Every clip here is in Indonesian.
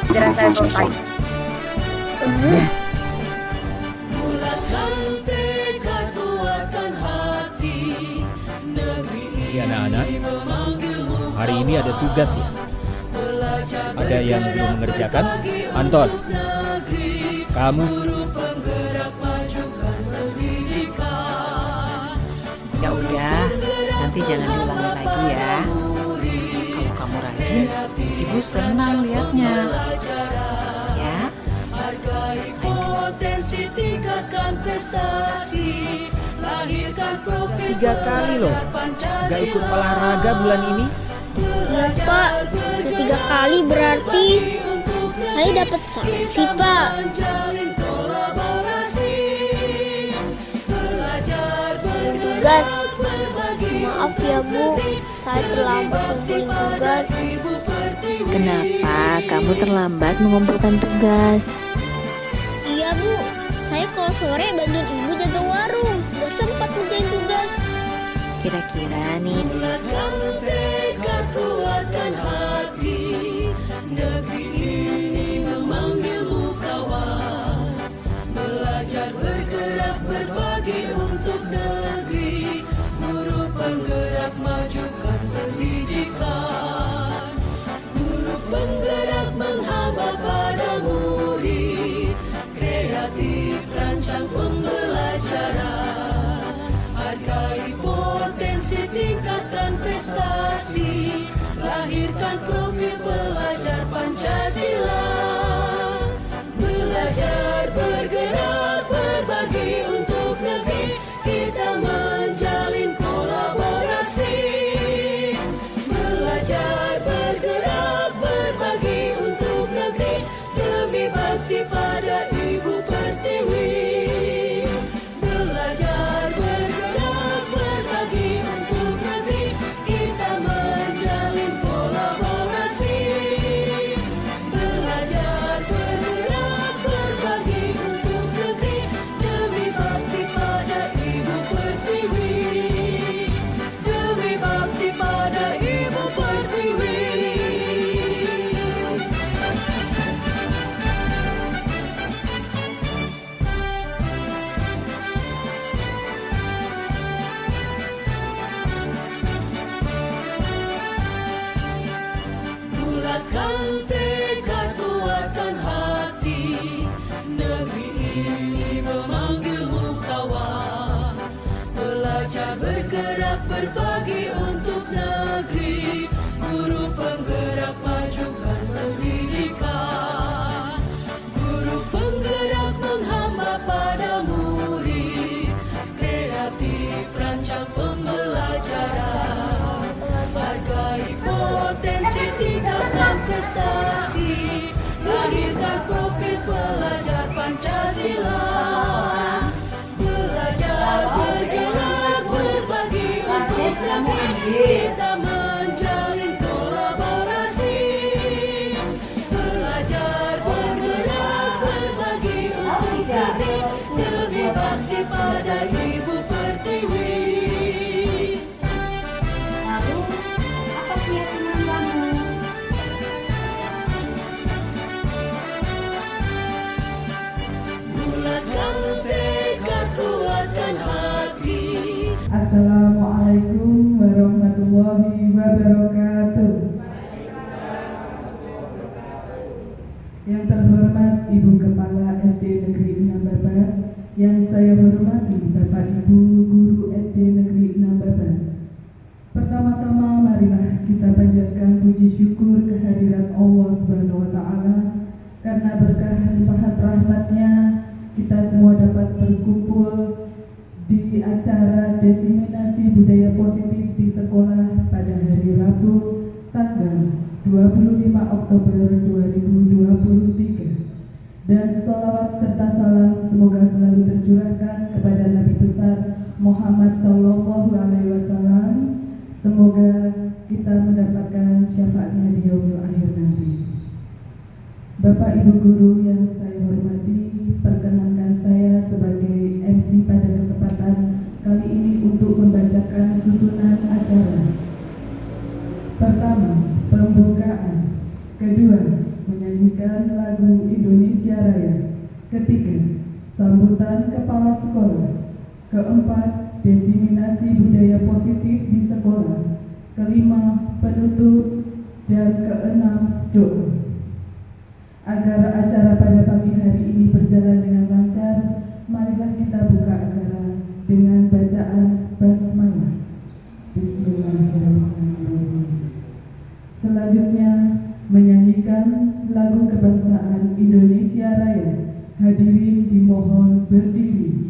Giliran saya selesai. Ya anak-anak, hari ini ada tugas ya. Ada yang belum mengerjakan? Anton, kamu Ya udah, nanti jangan diulangi lagi ya. Kalau kamu rajin, ibu senang lihatnya. Ya. Tiga kali loh gak ikut olahraga bulan ini. Iya Pak, udah 3 kali berarti saya dapat sanksi Pak. Tugas, maaf ya Bu, saya terlambat ngumpulin tugas. Kenapa kamu terlambat mengumpulkan tugas? Iya Bu, saya kalau sore bantuin ibu jaga warung, gak sempat ngerjain tugas. Kira-kira nih, tingkatkan prestasi, lahirkan profil pelajar Pancasila. Belajar, bergerak, berbagi untuk negeri, kita menjalin kolaborasi. Belajar, bergerak, berbagi untuk negeri, demi bakti pada Ibu Pertiwi. Bulatkan tekad, kuatkan hati, negeri ini memanggilmu kawan. Belajar, bergerak, berbagi untuk negeri, guru penggerak, majukan pendidikan. Guru penggerak menghamba pada murid, kreatif rancang pembelajaran. Hargai potensi, tingkatkan prestasi, lahirkan profil pelajar Pancasila. Belajar, bergerak, berbagi untuk negeri, kita menjalin kolaborasi. Belajar, bergerak, berbagi untuk negeri, demi bakti pada Ibu Pertiwi. Assalamualaikum warahmatullahi wabarakatuh. Yang terhormat Ibu Kepala SD Negeri 6 Babat, yang saya hormati Bapak Ibu Guru SD Negeri 6 Babat. Pertama-tama marilah kita panjatkan puji syukur kehadirat Allah Subhanahu wa taala karena berkah limpahan rahmatnya kita semua dapat berkumpul di acara diseminasi budaya positif di sekolah pada hari Rabu tanggal 25 Oktober 2023. Dan sholawat serta salam semoga selalu tercurahkan kepada Nabi besar Muhammad Sallallahu Alaihi Wasallam. Semoga kita mendapatkan syafaatnya di yaumil akhir nanti. Bapak Ibu Guru yang saya hormati, perkenankan saya sebagai MC pada kesempatan kali ini untuk membacakan susunan acara. Pertama, pembukaan. Kedua, menyanyikan Keempat, diseminasi budaya positif di sekolah. Kelima, penutup. Dan keenam, doa. Agar acara pada pagi hari ini berjalan dengan lancar, marilah kita buka acara dengan bacaan basmalah. Bismillahirrahmanirrahim. Selanjutnya, menyanyikan lagu kebangsaan Indonesia Raya. Hadirin dimohon berdiri.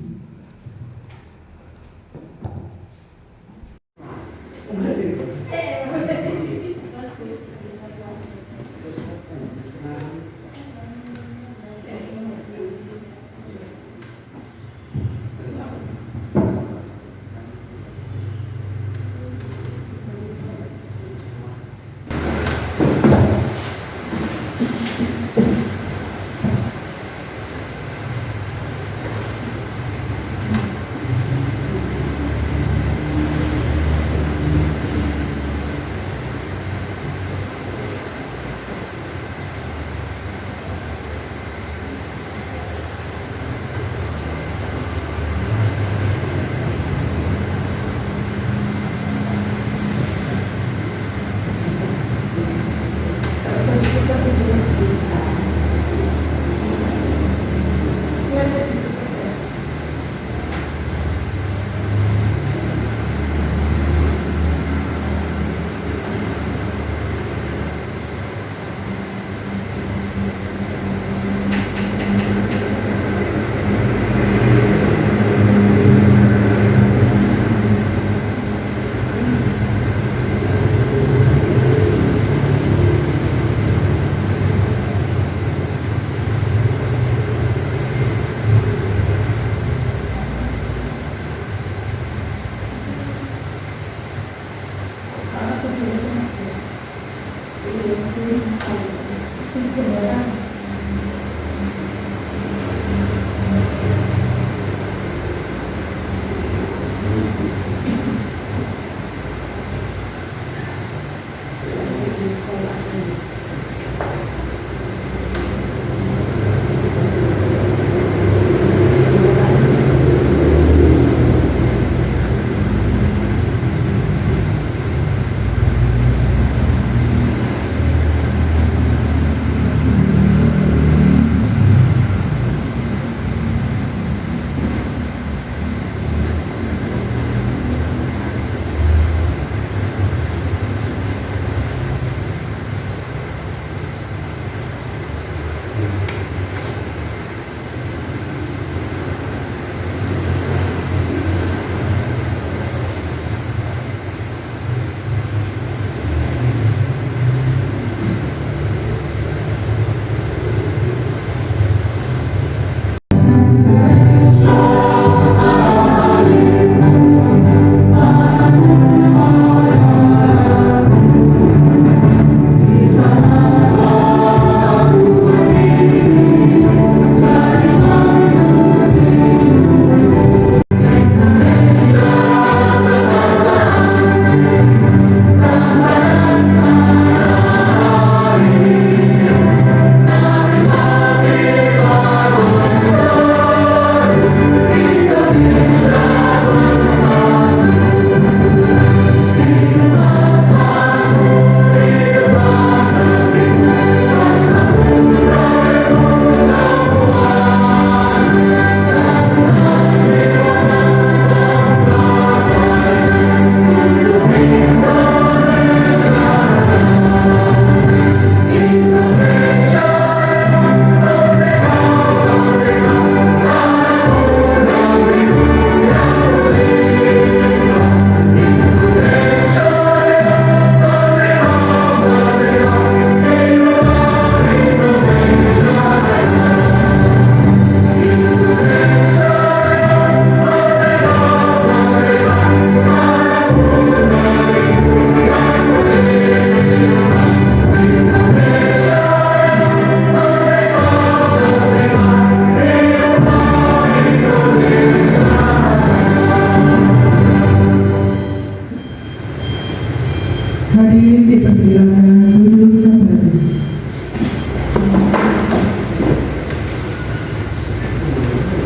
Hadirin dipersilakan duduk kembali.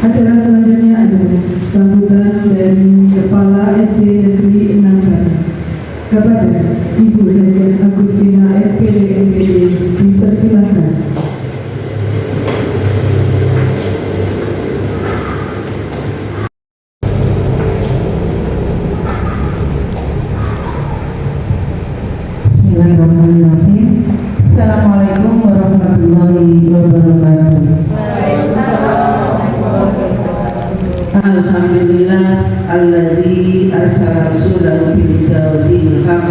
Acara selanjutnya adalah sambutan Kepada Ibu Hajah Agustina SPD MPD dipersilakan. Bismillahirrahmanirrahim. Assalamualaikum warahmatullahi wabarakatuh. Alhamdulillah alladzi arsala rasulahu bil huda wa dinil haqq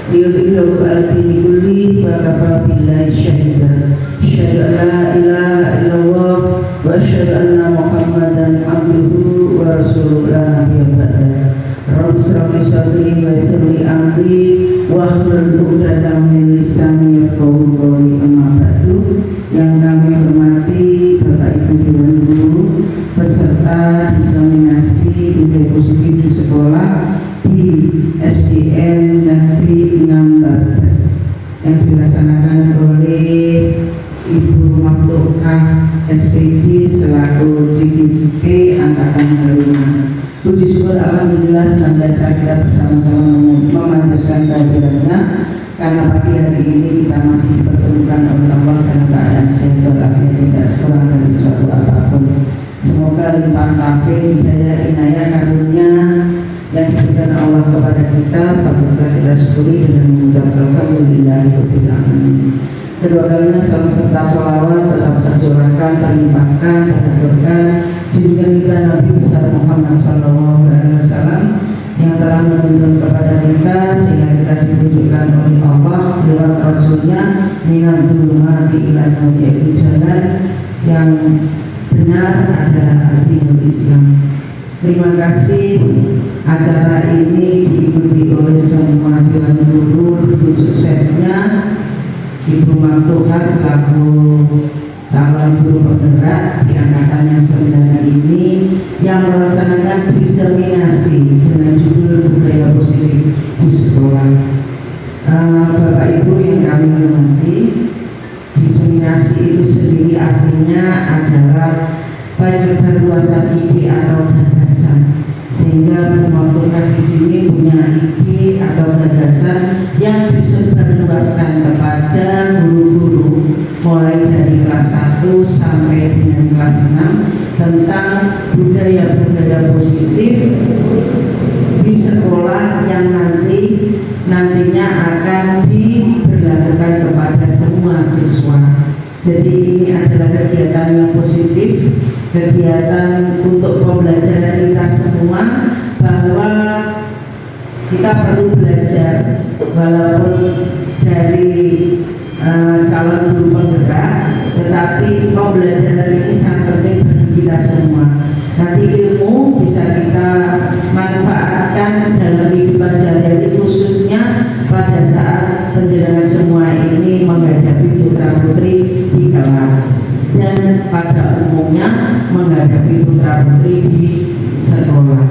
liyudhhirahu 'ala dini kullihi wa kafa billahi shahida. Asyhadu an la ilaha illallah wa asyhadu anna Muhammadan abduhu wa rasuluhu la nabiyya ba'da. Rabbi shrah li sadri wa yassir li amri wahlul 'uqdatam min lisani yafqahu qawli. Amma ba'du. Yang kami hormati Bapak Ibu Dewan Guru peserta diseminasi budaya positif di sekolah di SDN Negeri 6 Barbat yang dilaksanakan oleh Ibu Maftuhah SPD selaku CGP Angkatan kelima. Puji syukur alhamdulillah senantiasa kita bersama-sama memanjatkan kehadirannya, karena pagi hari ini kita masih dipertemukan oleh Allah dalam keadaan sehat walafiat, tidak kurang dari suatu apapun. Semoga limpahan taufik, hidayah, inayah, karunia yang diberikan Allah kepada kita patutlah kita syukuri dengan mengucapkan alhamdulillahirabbil alamin. Kedua kalinya salam serta sholawat tetap tercurahkan, terlimpahkan, terhaturkan junjungan kita Nabi besar Muhammad SAW yang telah menuntun kepada kita sehingga kita ditunjukkan oleh Allah lewat Rasulnya minal dhulumati ilal nur, yaitu jalan yang benar adalah dinul Islam. Terima kasih acara ini diikuti oleh semua dewan guru. Lebih suksesnya Ibu Maftuhah selaku calon guru penggerak di angkatan yang 9 ini yang melaksanakan diseminasi dengan judul budaya positif di sekolah. Bapak Ibu yang kami hormati, diseminasi itu sendiri artinya adalah penyebarluasan ide atau gagasan, sehingga Bu Maftuhah di sini punya ide atau gagasan yang disebarluaskan kepada guru-guru mulai dari kelas 1 sampai dengan kelas 6 tentang budaya-budaya positif di sekolah yang nantinya akan diberlakukan kepada semua siswa. Jadi ini adalah kegiatan yang positif, kegiatan untuk pembelajaran kita semua, bahwa kita perlu belajar walaupun dari calon guru penggerak, tetapi pembelajaran ini sangat penting bagi kita semua. Nanti ilmu bisa kita manfaatkan dalam kehidupan sehari-hari, khususnya pada saat penjenengan semua ini menghadapi putra putri di kelas dan pada umumnya menghadapi putra putri di sekolah.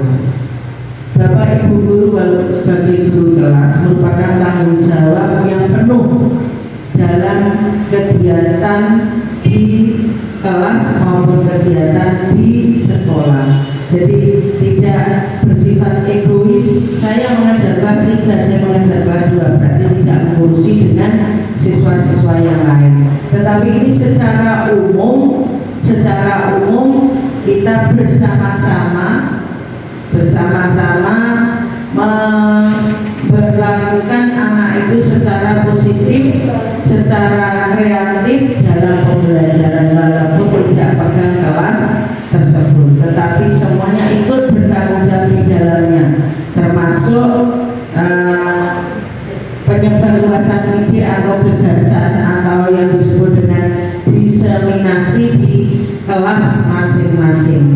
Bapak Ibu guru sebagai guru kelas merupakan tanggung jawab yang penuh dalam kegiatan di kelas maupun kegiatan di sekolah. Jadi tidak bersifat egois, saya mengajar kelas 3, saya mengajar kelas 2, berarti tidak mengurusi dengan siswa-siswa yang lain. Tetapi ini secara umum kita bersama-sama memperlakukan anak itu secara positif, secara kreatif dalam pembelajaran, walaupun tidak pegang kelas tersebut, tetapi semuanya ikut bertanggung jawab di dalamnya, termasuk penyebarluasan ide atau gagasan atau yang disebut dengan diseminasi di kelas masing-masing.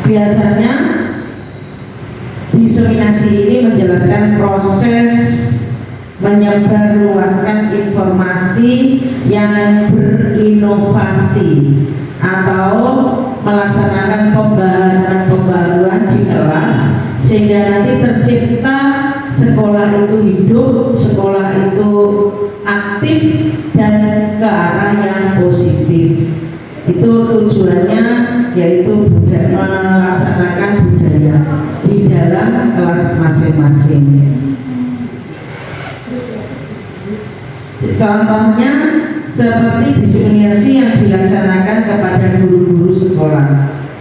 Biasanya diseminasi ini menjelaskan proses menyebarluaskan informasi yang berinovasi atau melaksanakan pembaharuan di kelas, sehingga nanti tercipta sekolah itu hidup, sekolah itu aktif dan ke arah yang positif. Itu tujuannya, yaitu melaksanakan budaya di dalam Contohnya seperti diseminasi yang dilaksanakan kepada guru-guru sekolah.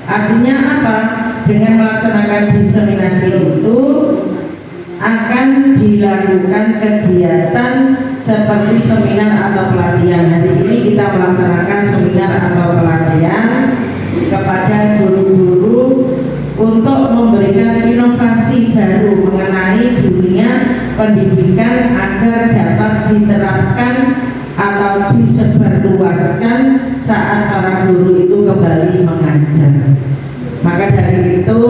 Artinya apa? Dengan melaksanakan diseminasi itu akan dilakukan kegiatan seperti seminar atau pelatihan. Hari ini kita melaksanakan seminar atau pelatihan kepada guru-guru untuk memberikan inovasi baru mengenai dunia pendidikan agar dapat diterapkan atau disebarluaskan saat para guru itu kembali mengajar. Maka dari itu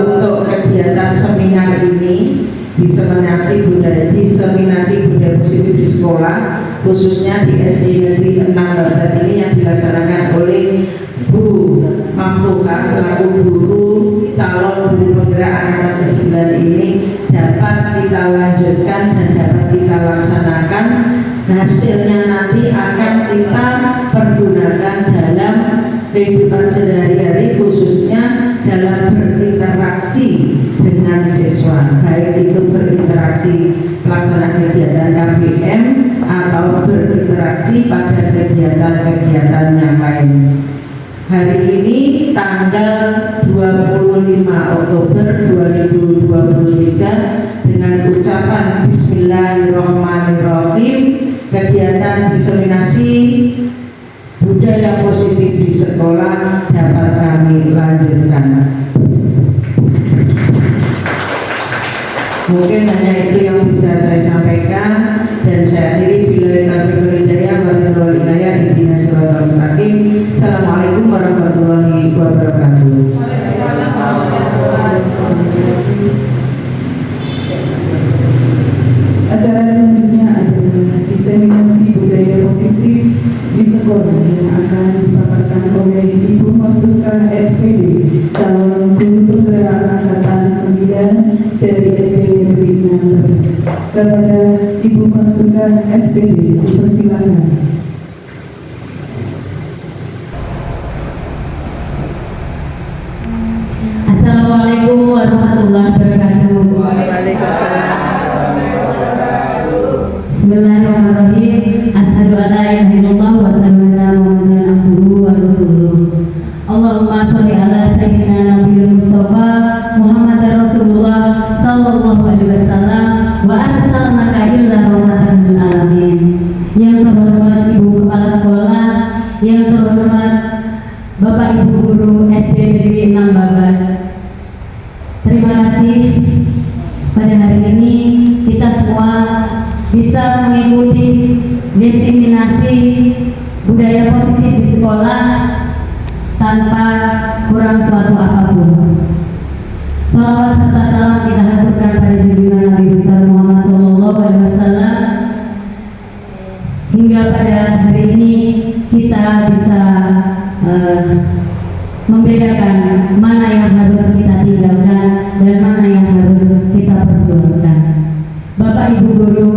untuk kegiatan seminar ini diseminasi budaya positif di sekolah, khususnya di SD Negeri 6 Babat ini yang dilaksanakan oleh Bu Maftuha selaku guru calon guru penggerak angkatan ke-9 ini dapat kita lanjutkan dan dapat kita laksanakan. Hasilnya nanti akan kita pergunakan dalam kehidupan sehari-hari, khususnya dalam berinteraksi dengan siswa, baik itu berinteraksi pelaksanaan kegiatan KBM atau berinteraksi pada kegiatan-kegiatan yang lain. Hari ini tanggal 25 Oktober 2023 dengan ucapan Bismillahirrahmanirrahim, kegiatan diseminasi budaya positif di sekolah dapat kami lanjutkan. Mungkin hanya itu yang bisa saya sampaikan, dan saya akhiri billahi taufiq wal hidayah wal inayah ihdinas siratal mustaqim. Assalamualaikum warahmatullahi wabarakatuh. Acara selanjutnya adalah diseminasi budaya positif di sekolah yang akan dipaparkan oleh Ibu Maftuha SPD, calon guru penggerak angkatan 9 dari SD Negeri 6 Babat. Kepada Ibu Maftuha SPD, dipersilakan. Assalamualaikum warahmatullahi wabarakatuh. Waalaikumsalam. Bismillahirrahmanirrahim. Asyhadu an la ilaha illallah wa asyhadu anna Muhammadan abduhu wa rasuluh. Allahumma sholli ala sayyidina Nabiyil Mustafa Muhammadar Rasulullah sallallahu alaihi wasallam wa arsalnaka illa rahmatan lil alamin. Yang terhormat Ibu Kepala Sekolah, yang terhormat Bapak Ibu Guru SD Negeri 6 Babat. Terima kasih pada hari ini kita semua bisa mengikuti diseminasi budaya positif di sekolah tanpa kurang suatu apapun. Salawat serta salam kita haturkan pada junjungan Nabi besar Muhammad SAW, hingga pada hari ini kita bisa membedakan mana yang harus kita tinggalkan dan mana yang harus kita perjuangkan. Bapak Ibu Guru,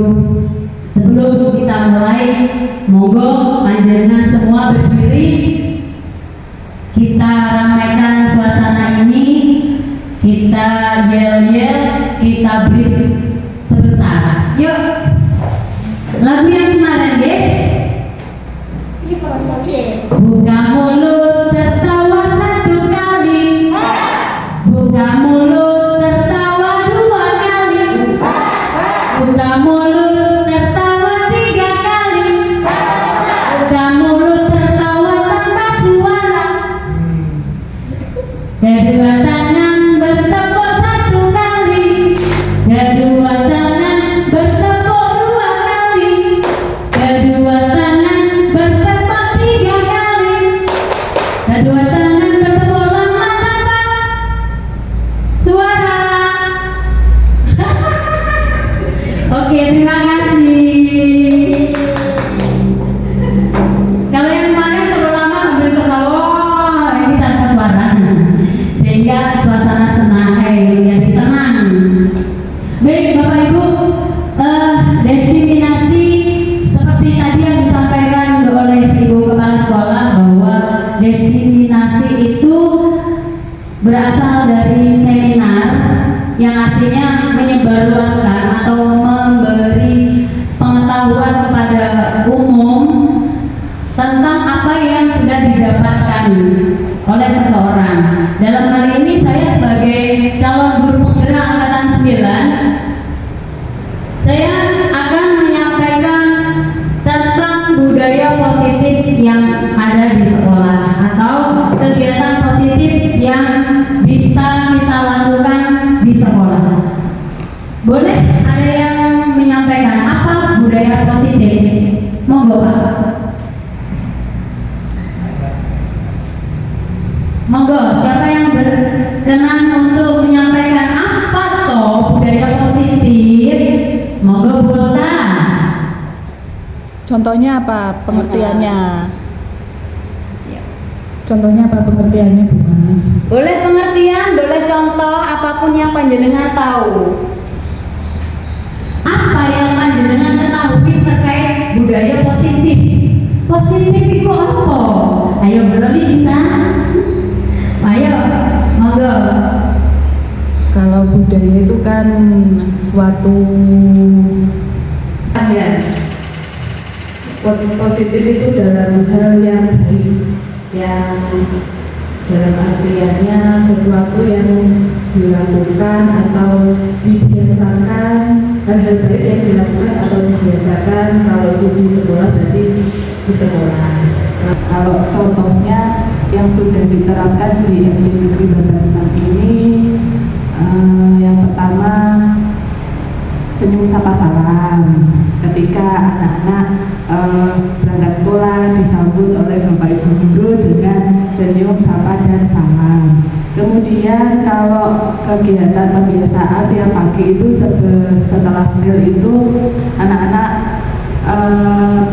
sebelum kita mulai, monggo panjenengan semua berdiri. Kita ramaikan suasana ini, kita yel-yel, kita break sebentar. Yuk, lagu yang kemarin ya. Buka mulut tertawa satu kali, buka mulut tertawa dua kali, buka mulut tertawa tiga kali, buka mulut tertawa tanpa suara. Kedua tangan bertepuk satu kali, kedua tangan bertepuk dua kali, kedua tangan bertepuk tiga kali, kedua tangan bertepuk lama tanpa suara. Oke, terima kasih. Kalau yang kemarin terlalu lama sambil ketawa, ini tanpa suara, sehingga suasana senang, jadi tenang. Baik Bapak Ibu, diseminasi seperti tadi yang disampaikan oleh Ibu Kepala Sekolah, bahwa diseminasi itu berasal dari seminar, yang artinya menyebarluaskan atau memberi pengetahuan oleh seseorang. Dalam hal ini saya sebagai calon guru penggerak angkatan 9, saya akan menyampaikan tentang budaya positif yang ada di sekolah atau kegiatan positif yang bisa kita lakukan di sekolah. Boleh ada yang menyampaikan apa budaya positif? Monggo Pak. Monggo, siapa yang berkenan untuk menyampaikan apa toh budaya positif? Monggo Bulta. Contohnya apa pengertiannya? Contohnya apa pengertiannya, Bu? Boleh pengertian, boleh contoh, apapun yang panjenengan tahu. Apa yang panjenengan ketahui terkait budaya positif? Positif itu apa? Ayo Broli bisa? Ayo, monggo. Kalau budaya itu kan suatu Positif itu dalam hal yang baik, yang dalam artiannya sesuatu yang dilakukan atau dibiasakan, hal-hal baik yang dilakukan atau dibiasakan. Kalau itu di sekolah berarti di sekolah. kalau contohnya yang sudah diterapkan di SD Negeri Babat ini, yang pertama senyum sapa salam ketika anak-anak berangkat sekolah disambut oleh Bapak Ibu guru dengan senyum sapa dan salam. Kemudian kalau kegiatan pembiasaan tiap pagi itu setelah bel itu anak-anak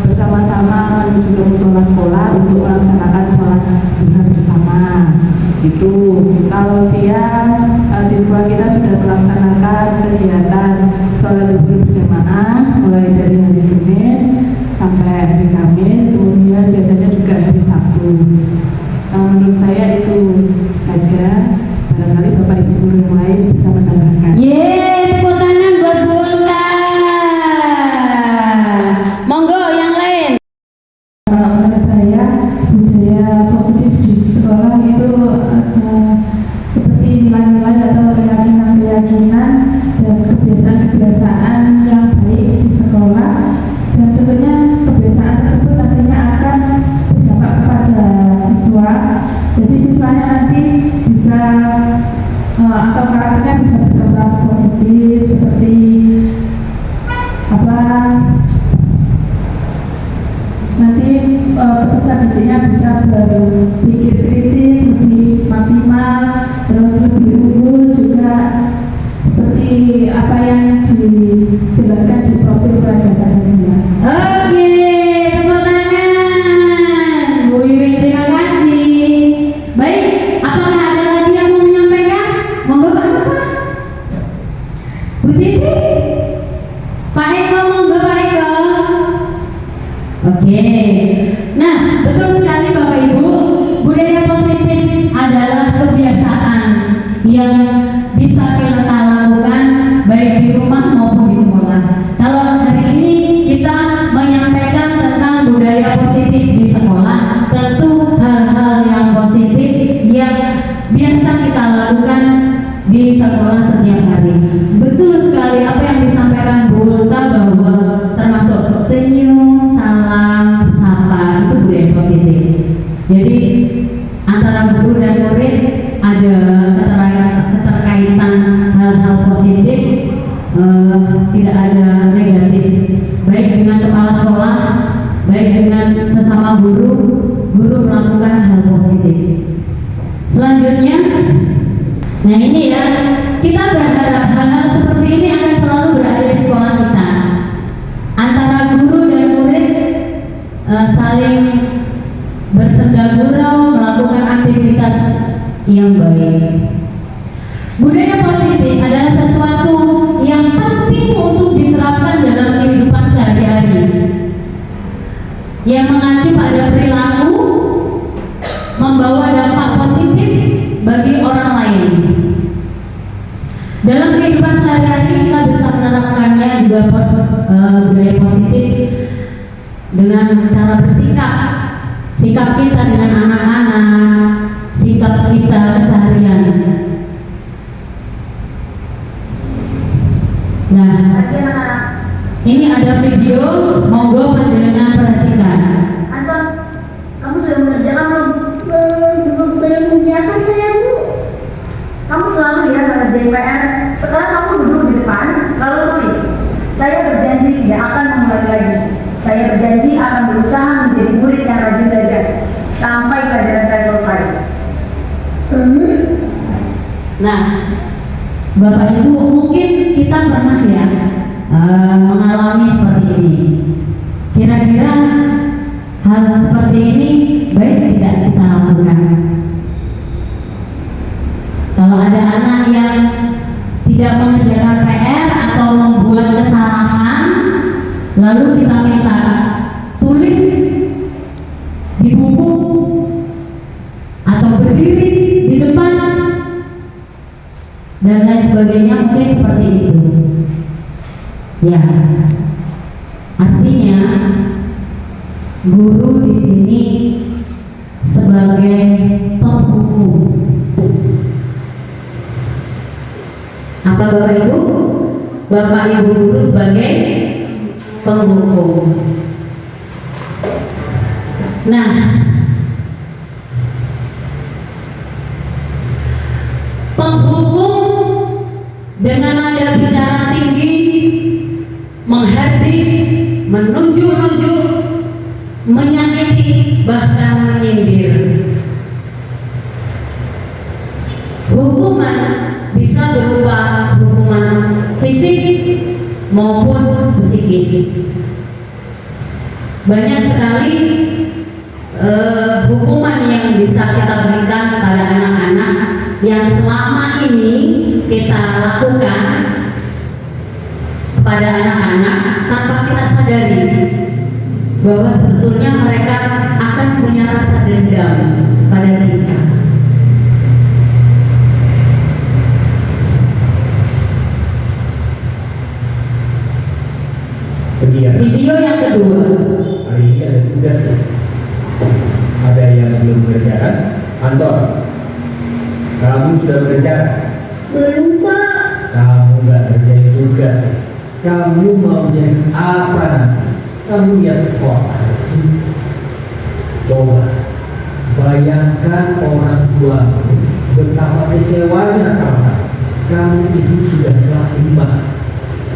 bersama-sama menuju ke musola sekolah untuk melaksanakan sholat duha bersama. Itu kalau siang di sekolah kita sudah melaksanakan kegiatan sholat duha berjamaah mulai dari hari Senin sampai hari Kamis, kemudian biasanya juga hari Sabtu. Menurut saya itu saja, barangkali Bapak Ibu guru yang lain bisa menambahkan. Tepuk tangan buat Bulta. Monggo yang lain. Menurut saya budaya positif di sekolah itu seperti nilai-nilai atau keyakinan-keyakinan dan kebiasaan-kebiasaan yang baik di sekolah, dan tentunya kebiasaan tersebut nantinya akan berdampak kepada siswa. Jadi siswanya nanti bisa atau karakternya bisa berkembang positif, seperti nanti peserta didiknya bisa berpikir kritis lebih maksimal, terus lebih unggul juga seperti apa yang dijelaskan di profil pelajar pancasila. Oke, tepuk tangan. Bu Iwin, terima kasih. Baik, apakah ada lagi yang mau menyampaikan? Monggo Pak Nova. Bu Titi, Pak Eko, monggo Pak Eko. Oke, nah betul sekali Bapak Ibu, budaya positif adalah kebiasaan yang bisa kita lakukan baik di rumah maupun di sekolah. Kalau hari ini kita menyampaikan tentang budaya positif di sekolah, tentu hal-hal yang positif yang biasa kita lakukan di sekolah setiap hari. Betul sekali apa yang disampaikan Bu Ulta bahwa termasuk senyum, salam, sapa itu budaya positif. Jadi antara guru dan murid ada keterkaitan hal-hal positif, tidak ada negatif, baik dengan kepala sekolah, baik dengan sesama guru melakukan hal positif. Selanjutnya, nah ini ya, kita berharap hal-hal seperti ini akan selalu berada di sekolah kita. Antara guru dan murid saling bersenda-gurau melakukan aktivitas yang baik. Budaya positif adalah sesuatu yang penting untuk diterapkan dalam kehidupan sehari-hari, yang mengacu pada perilaku, membawa dampak positif bagi orang lain. Dalam kehidupan sehari-hari kita bisa menerapkannya juga budaya positif dengan cara bersikap, sikap kita dengan anak-anak, sikap Sekarang kamu duduk di depan, lalu tulis. Saya berjanji tidak akan mengulangi lagi. Saya berjanji akan berusaha menjadi murid yang rajin belajar sampai pelajaran saya selesai. Nah, Bapak Ibu, mungkin kita pernah ya mengalami seperti ini. Kira-kira hal seperti ini baik tidak kita lakukan? Kalau ada anak yang tidak mengerjakan PR atau membuat kesalahan, lalu kita minta tulis di buku atau berdiri di depan dan lain sebagainya, mungkin seperti itu. Ya, artinya guru di sini sebagai penghukum. Apa Bapak Ibu? Bapak Ibu guru sebagai penghukum. Nah, penghukum dengan nada bicara tinggi, menghardik, menunjuk-nunjuk, menyakiti, bahkan menyindir. Hukuman bisa berupa hukuman fisik maupun psikis. Banyak sekali hukuman yang bisa kita berikan kepada anak-anak yang selama ini kita lakukan kepada anak-anak tanpa kita sadari bahwa sebetulnya mereka akan punya rasa dendam pada kita. Video yang kedua. Hari ini ada tugas. Ada yang belum mengerjakan. Anton, kamu sudah mengerjakan? Belum, Pak. Kamu nggak kerjain tugas. Kamu mau jadi apa nanti? Kamu lihat sekolah sih. Coba bayangkan orang tua betapa kecewanya sama kamu itu sudah kelas 5.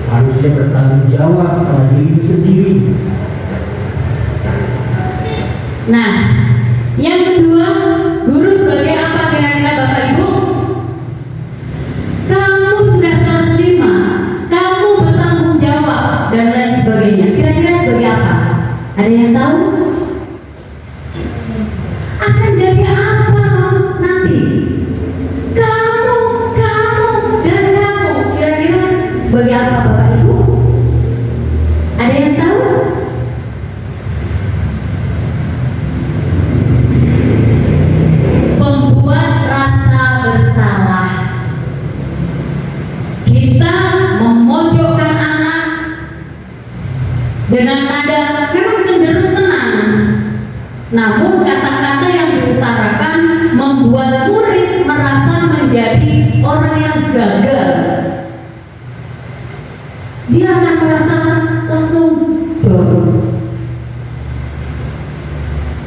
Harusnya bertanggung jawab sama dirimu sendiri. Nah, yang kedua, guru sebagai apa kira-kira Bapak Ibu? Kamu sudah kelas 5, kamu bertanggung jawab dan lain sebagainya. Kira-kira sebagai apa? Ada yang tahu? Akan jadi apa nanti? Kamu, dan kamu. Kira-kira sebagai apa Bapak Ibu? Ada yang tahu? Pembuat rasa bersalah. Kita memojokkan anak dengan nada memang cenderung tenang, namun kata-kata yang diutarakan membuat murid merasa menjadi orang yang gagal. Dia akan merasa langsung down.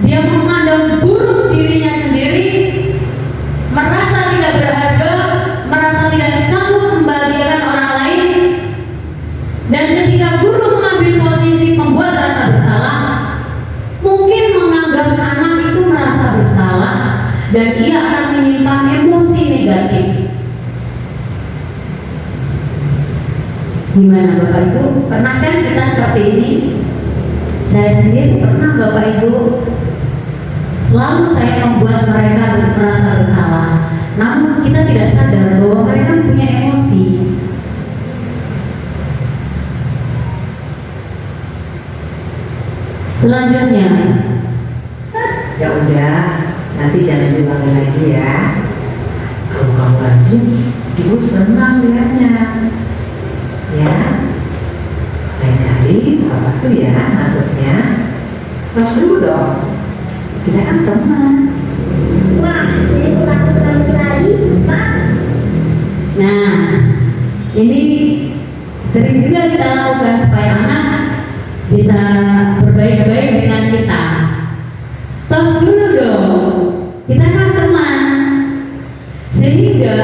Dia memandang buruk dirinya sendiri, merasa tidak berharga, merasa tidak sanggup membahagiakan orang lain. Dan ketika guru mengambil posisi membuat rasa bersalah, mungkin menganggap anak itu merasa bersalah dan ia akan menyimpan emosi negatif. Gimana Bapak Ibu? Pernah kan kita seperti ini? Saya sendiri pernah Bapak Ibu. Selalu saya membuat mereka merasa bersalah, namun kita tidak sadar bahwa mereka punya emosi. Selanjutnya, Ya udah, nanti jangan diulangi lagi ya. Kalau kamu rajin, ibu senang lihatnya. Ya, lain kali apa tuh ya maksudnya? Tos dulu dong. Kita kan teman. Wah, jadi kurang lagi, Pak. nah ini sering juga kita lakukan supaya anak bisa berbaik-baik dengan kita. Tos dulu dong, kita kan teman. Sehingga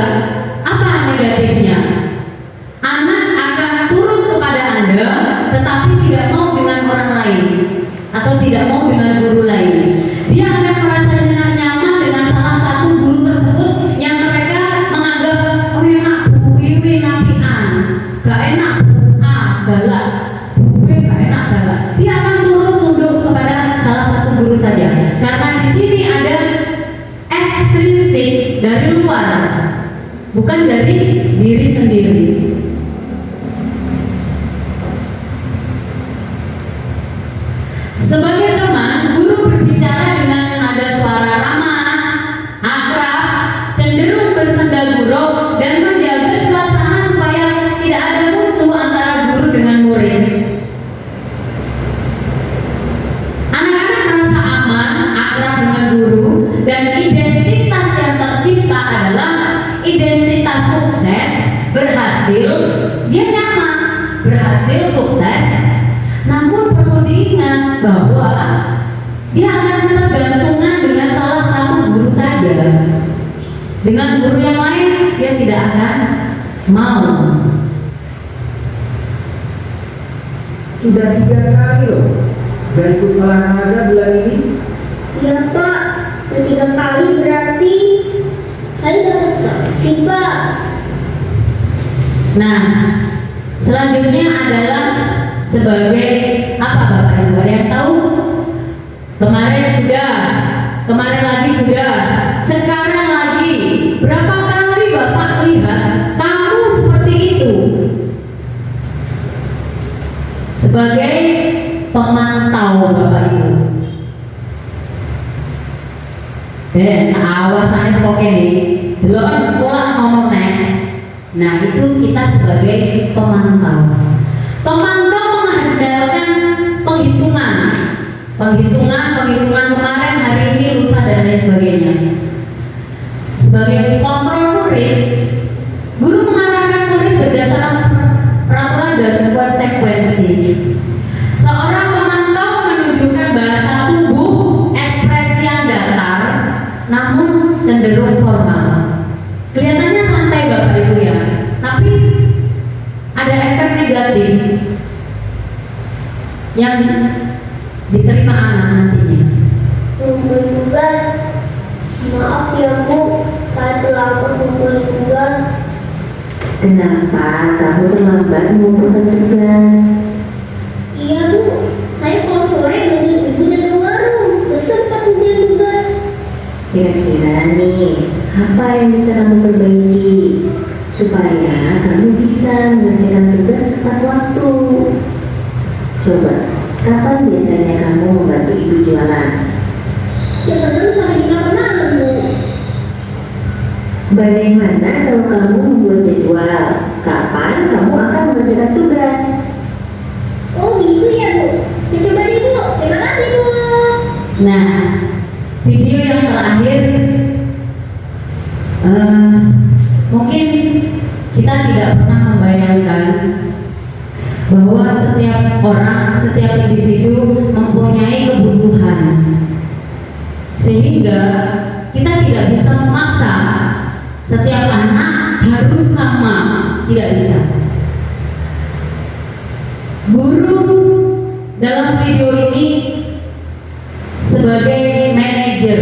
apa negatifnya? atau tidak mau dengan guru lain. Dia akan merasa nyaman dengan salah satu guru tersebut yang mereka menganggap, oh enak Bu Wiwi napian, gak enak Bu A galak, Bu B gak enak galak. Dia akan turun tunduk kepada salah satu guru saja, karena di sini ada ekstrinsik dari luar, bukan dari diri sendiri. Sebagai teman, guru berbicara dengan nada suara ramah, akrab, cenderung bersenda gurau, dan menjaga suasana supaya tidak ada musuh antara guru dengan murid. Anak-anak merasa aman, akrab dengan guru, dan identitas yang tercipta adalah identitas sukses, berhasil, dia nyaman, berhasil, sukses. Namun perlu diingat bahwa dia akan ketergantungan dengan salah satu guru saja. Dengan guru yang lain dia tidak akan mau. Sudah 3 kali loh gak ikut olahraga bulan ini. Iya Pak, udah 3 kali berarti saya dapat sanksi Pak. Nah, selanjutnya adalah sebagai apa Bapak Ibu? Ada yang tahu? Kemarin sudah, kemarin lagi sudah, sekarang lagi. Berapa kali Bapak lihat kamu seperti itu? Sebagai pemantau Bapak Ibu. Awasannya kok ini, belum pulang ngomong nek. Nah itu kita sebagai pemantau. Pemantau mengandalkan penghitungan kemarin, hari ini, lusa dan lain sebagainya. Sebagai kontrol murid, guru mengarahkan murid berdasarkan peraturan dan konsekuensi. Seorang pemantau menunjukkan bahasa tubuh, ekspresi yang datar, namun cenderung formal. Kelihatannya santai Bapak Ibu ya, tapi ada efek negatif yang diterima anak nantinya. Kumpulin tugas. Maaf ya Bu, saya terlambat kumpulin tugas. Kenapa kamu terlambat mengumpulkan tugas? Iya Bu, saya kalau sore bangun ibu jaga warung, gak sempat ngerjain tugas. Kira-kira nih, apa yang bisa kamu perbaiki supaya kamu bisa mengerjakan tugas tepat waktu? Coba, kapan biasanya kamu membantu ibu jualan? Ya kadang sampai di kamar malam Bu. Bagaimana kalau kamu membuat jadwal kapan kamu akan mengerjakan tugas? Oh gitu ya Bu, ya coba deh Bu, terima kasih Bu. Nah, video yang terakhir mungkin kita tidak pernah membayangkan bahwa setiap orang, setiap individu mempunyai kebutuhan, sehingga kita tidak bisa memaksa setiap anak harus sama, tidak bisa. Guru dalam video ini sebagai manajer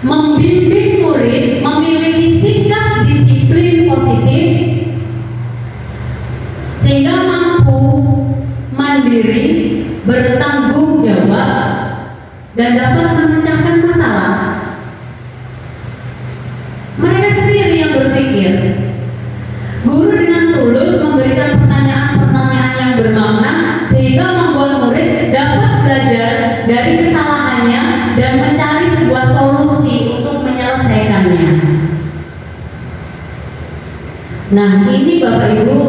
membimbing murid memiliki sikap disiplin positif sehingga mampu mandiri, bertanggung jawab, dan dapat memecahkan masalah. Mereka sendiri yang berpikir. Guru dengan tulus memberikan pertanyaan-pertanyaan yang bermakna sehingga membuat murid dapat belajar dari kesalahannya dan mencari sebuah solusi untuk menyelesaikannya. Nah, ini Bapak Ibu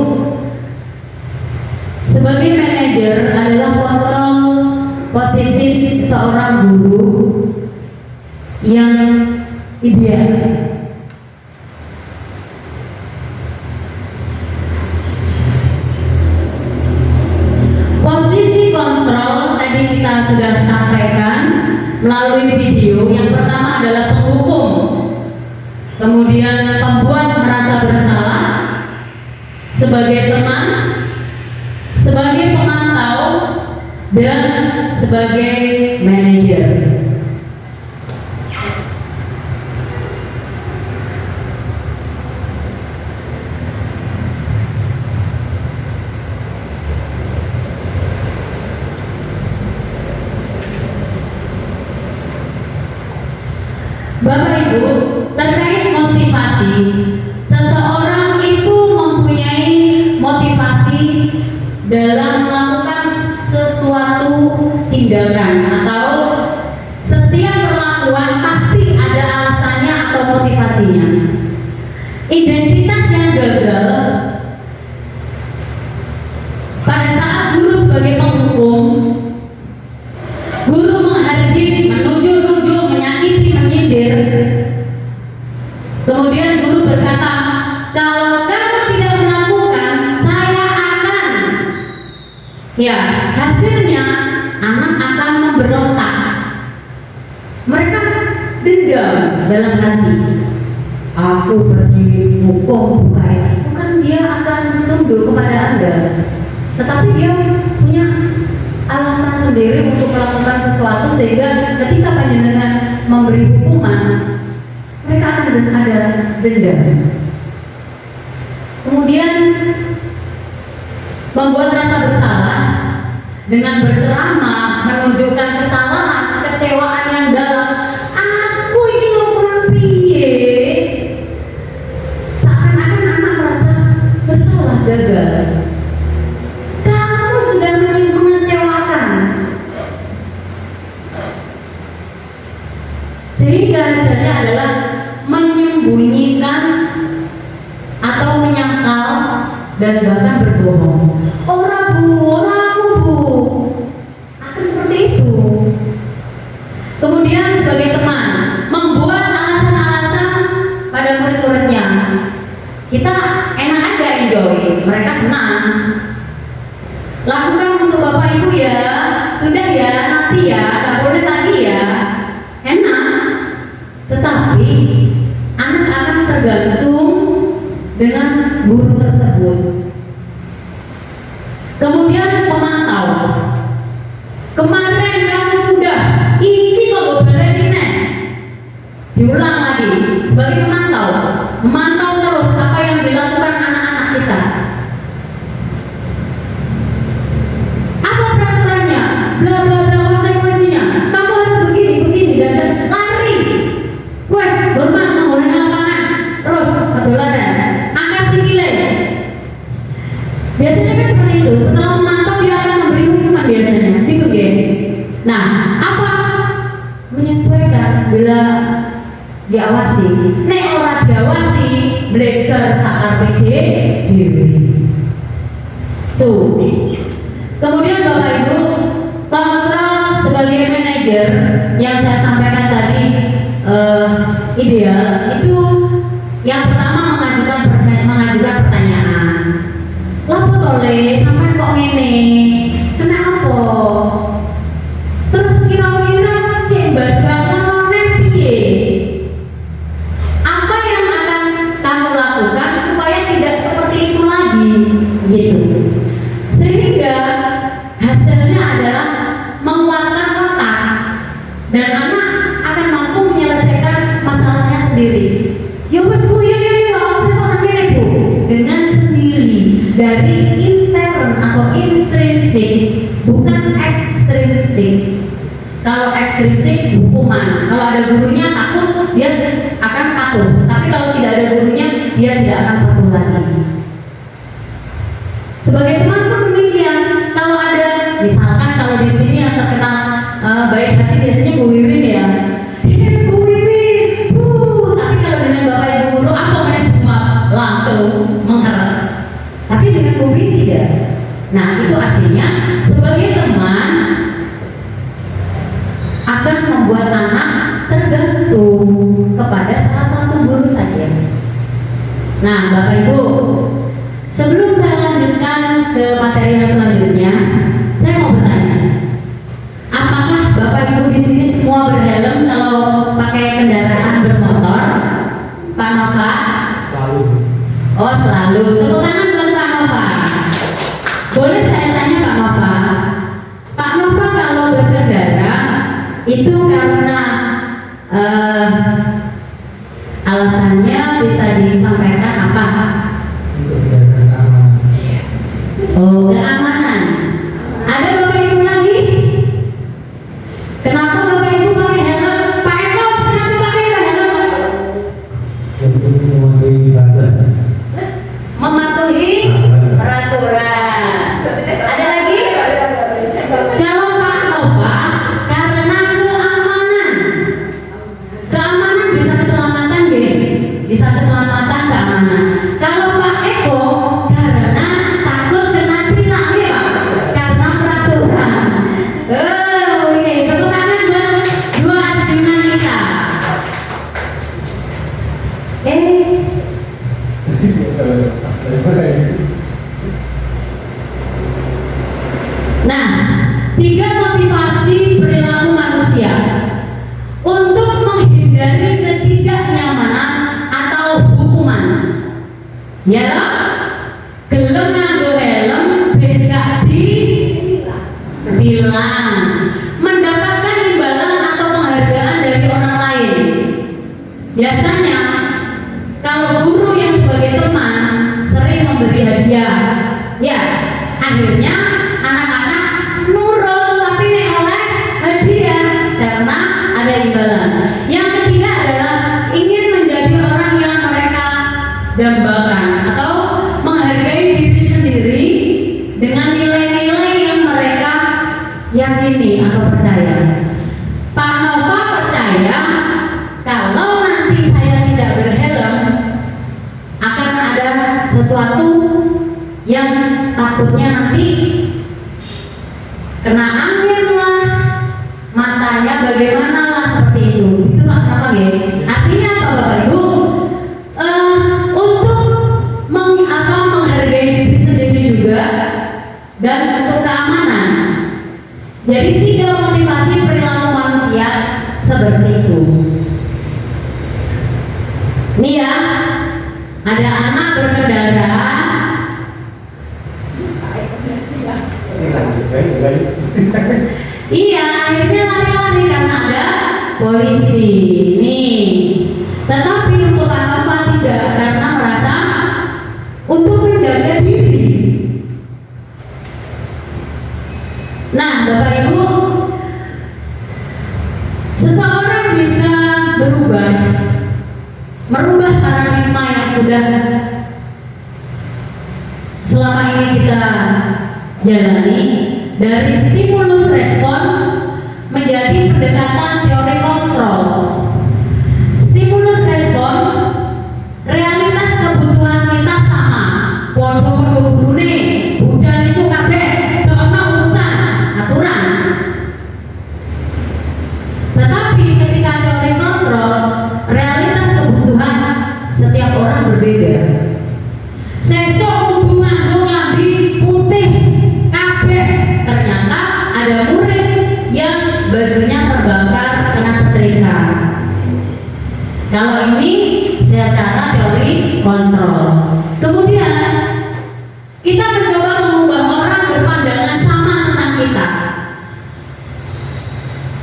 sebagai manajer adalah kontrol positif seorang guru yang ideal. Posisi kontrol tadi kita sudah sampaikan melalui video. Yang pertama adalah penghukum, kemudian pembuat merasa bersalah, sebagai teman, sebagai pemantau, sebagai manajer. Bapak Ibu, terkait motivasi, seseorang itu mempunyai motivasi dalam melakukan sesuatu tindakan atau setiap perlakuan pasti ada alasannya atau motivasinya. Identitas yang gagal pada saat guru sebagai penghukum, guru menghardik, menunjuk-nunjuk, menyakiti, menyindir. Kemudian guru berkata, kalau kamu tidak melakukan, saya akan. Ya, hasilnya anak akan memberontak. Mereka dendam dalam hati. Aku berdiri hukum bukan dia akan tunduk kepada Anda, tetapi dia punya alasan sendiri untuk melakukan sesuatu sehingga ketika panjenengan memberi hukuman, mereka akan ada dendam. Kemudian membuat rasa bersalah dengan berceramah, menunjukkan kesalahan, kekecewaan yang dalam. Aku ini mau pulang piye? Seakan-akan anak merasa bersalah, gagal. Kamu sudah mengecewakan. Sehingga hasilnya adalah menyembunyikan atau menyangkal dan bahkan berbohong. Orang bu, orang aku bu, akan seperti itu. Kemudian sebagai teman membuat alasan-alasan pada murid-muridnya. Kita enak aja enjoy, mereka senang. Lakukan untuk bapak ibu ya, sudah ya, nanti ya, tak boleh lagi ya, enak. Tetapi anak akan tergantung dengan guru tersebut. Kemudian pemantau. Kemarin kamu sudah, ini kok boleh nih. Diulang lagi sebagai pemantau, memantau terus apa yang dilakukan anak-anak kita. Apa peraturannya? Bla bla bla, konsekuensinya. Kamu harus begini dan lari. Wes, hormat menggunakan lapangan. Terus kejoladan, angkat sikile. Biasanya kan seperti itu. Setelah memantau dia akan memberi hukuman biasanya, gitu ya. Nah, apa? Menyesuaikan bila diawasi. Nek ora diawasi, blegar sakar PD dewe. Tuh. Kemudian Bapak Ibu, kontrol sebagai manajer yang saya sampaikan tadi ideal itu yang pertama mengajukan pertanyaan. Lapo tole sampai kok ngene? Kenapa? Terus kira-kira cek bakal piye? Apa yang akan kamu lakukan supaya tidak seperti itu lagi? Gitu. Sehingga hasilnya adalah menguatkan otak dan anak akan mampu menyelesaikan masalahnya sendiri. Ya wes bu, ya aku sesuatu gini bu, dengan sendiri dari intern atau intrinsik, bukan ekstrinsik. Kalau ekstrinsik hukuman, kalau ada gurunya takut dia akan patuh, tapi kalau tidak ada gurunya dia tidak akan patuh lagi. Sebagai teman pun demikian, kalau ada misalkan kalau di sini yang terkenal baik hati biasanya Bu Wiwin ya. Bu Wiwin, tapi kalau dengan Bapak Ibu guru apa mereka langsung mengharap. Tapi dengan Bu Wiwin tidak. Nah itu artinya sebagai teman akan membuat anak tergantung kepada salah satu guru saja. Nah Bapak Ibu, sebelum saya lanjutkan ke materi yang selanjutnya, saya mau bertanya, apakah Bapak Ibu di sini semua berhelm kalau pakai kendaraan bermotor? Pak Nova? Selalu. Oh selalu. Tepuk tangan buat Pak Nova. Boleh saya tanya Pak Nova? Pak Nova kalau berkendaraan itu karena alasannya bisa disampaikan apa? Untuk menjaga keamanan. Oh, keamanan. Ada Bapak Ibu lagi? Kenapa Bapak Ibu pakai helm? Pak Eko, kenapa pakai helm? Untuk mematuhi peraturan. Mematuhi peraturan. Ada lagi? Kalau Pak Nova karena keamanan. Keamanan bisa keselamatan deh. Bisa keselamatan keamanan. Kalau Pak Eko karena takut kena tilang ya Pak. Karena peraturan. Oke, tepuk tangan buat dua arjuna kita. Nah, 3 motivasi perilaku manusia untuk menghindari ketidaknyamanan atau hukuman. Ya, gelem nganggo helm beda bilang, mendapatkan imbalan atau penghargaan dari orang lain. Biasanya kalau guru yang sebagai teman sering memberi hadiah, ya akhirnya anak-anak nurut tapi nek oleh hadiah karena ada imbalan. Yang ketiga adalah ingin menjadi orang yang mereka dambakan atau menghargai diri sendiri dengan nilai-nilai yang mereka yakini atau percaya. Pak Nova percaya kalau nanti saya tidak berhelm akan ada sesuatu yang takutnya nanti kena angin lah, matanya bagaimana lah, seperti itu. Itu apa ya? Artinya apa Bapak Ibu? Untuk menghargai diri sendiri juga dan untuk keamanan. Jadi 3 motivasi perilaku manusia seperti itu. Nih ya, ada anak berkendara. Iya, akhirnya lari-lari karena ada polisi. Nih, tetapi untuk Pak Nova tidak, karena merasa untuk menjaga diri. Nah, Bapak Ibu, seseorang bisa merubah paradigma yang sudah selama ini kita jalani dari stimulus respon menjadi pendekatan teori kontrol. Stimulus respon, realitas kebutuhan kita sama. Podo-podo gurune, budal isu kabeh, dono urusan aturan. Tetapi ketika teori kontrol, realitas kebutuhan setiap orang berbeda. Sesuk kudu nganggo klambi putih kabeh, ternyata ada murid yang bajunya terbakar kena setrika. Kalau ini secara teori kontrol. Kemudian kita mencoba mengubah orang berpandangan sama tentang kita.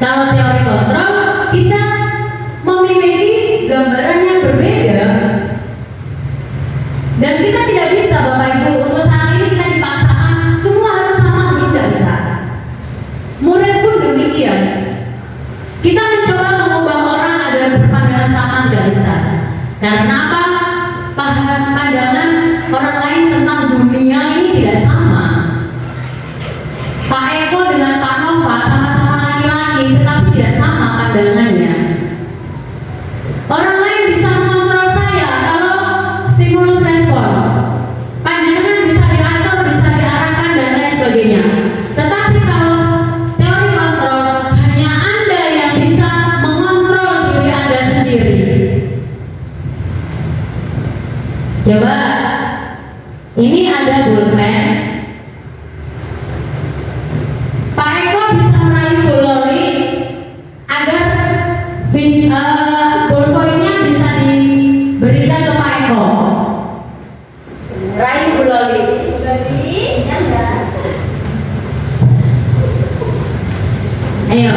Kalau teori kontrol, kita memiliki gambaran yang berbeda. Dan kita tidak bisa, Bapak Ibu, untuk saat ini kita dipaksakan semua harus sama, tidak bisa. Murid pun demikian. Kita mencoba mengubah orang agar berpandangan sama, tidak bisa. Karena apa? Pandangan orang lain tentang dunia ini tidak sama. Pak Eko dengan Pak Nova sama-sama laki-laki, tetapi tidak sama pandangannya. Orang lain bisa mengontrol saya kalau stimulus respon. Pandangan bisa diatur, bisa diarahkan dan lain sebagainya. Tetapi kalau teori kontrol, hanya Anda yang bisa mengontrol diri Anda sendiri. Coba, ini ada pulpen. Pak Eko bisa merayu Bu Loli agar ballpointnya bisa diberikan ke Pak Eko. Rayu Bu Loli. Ayo.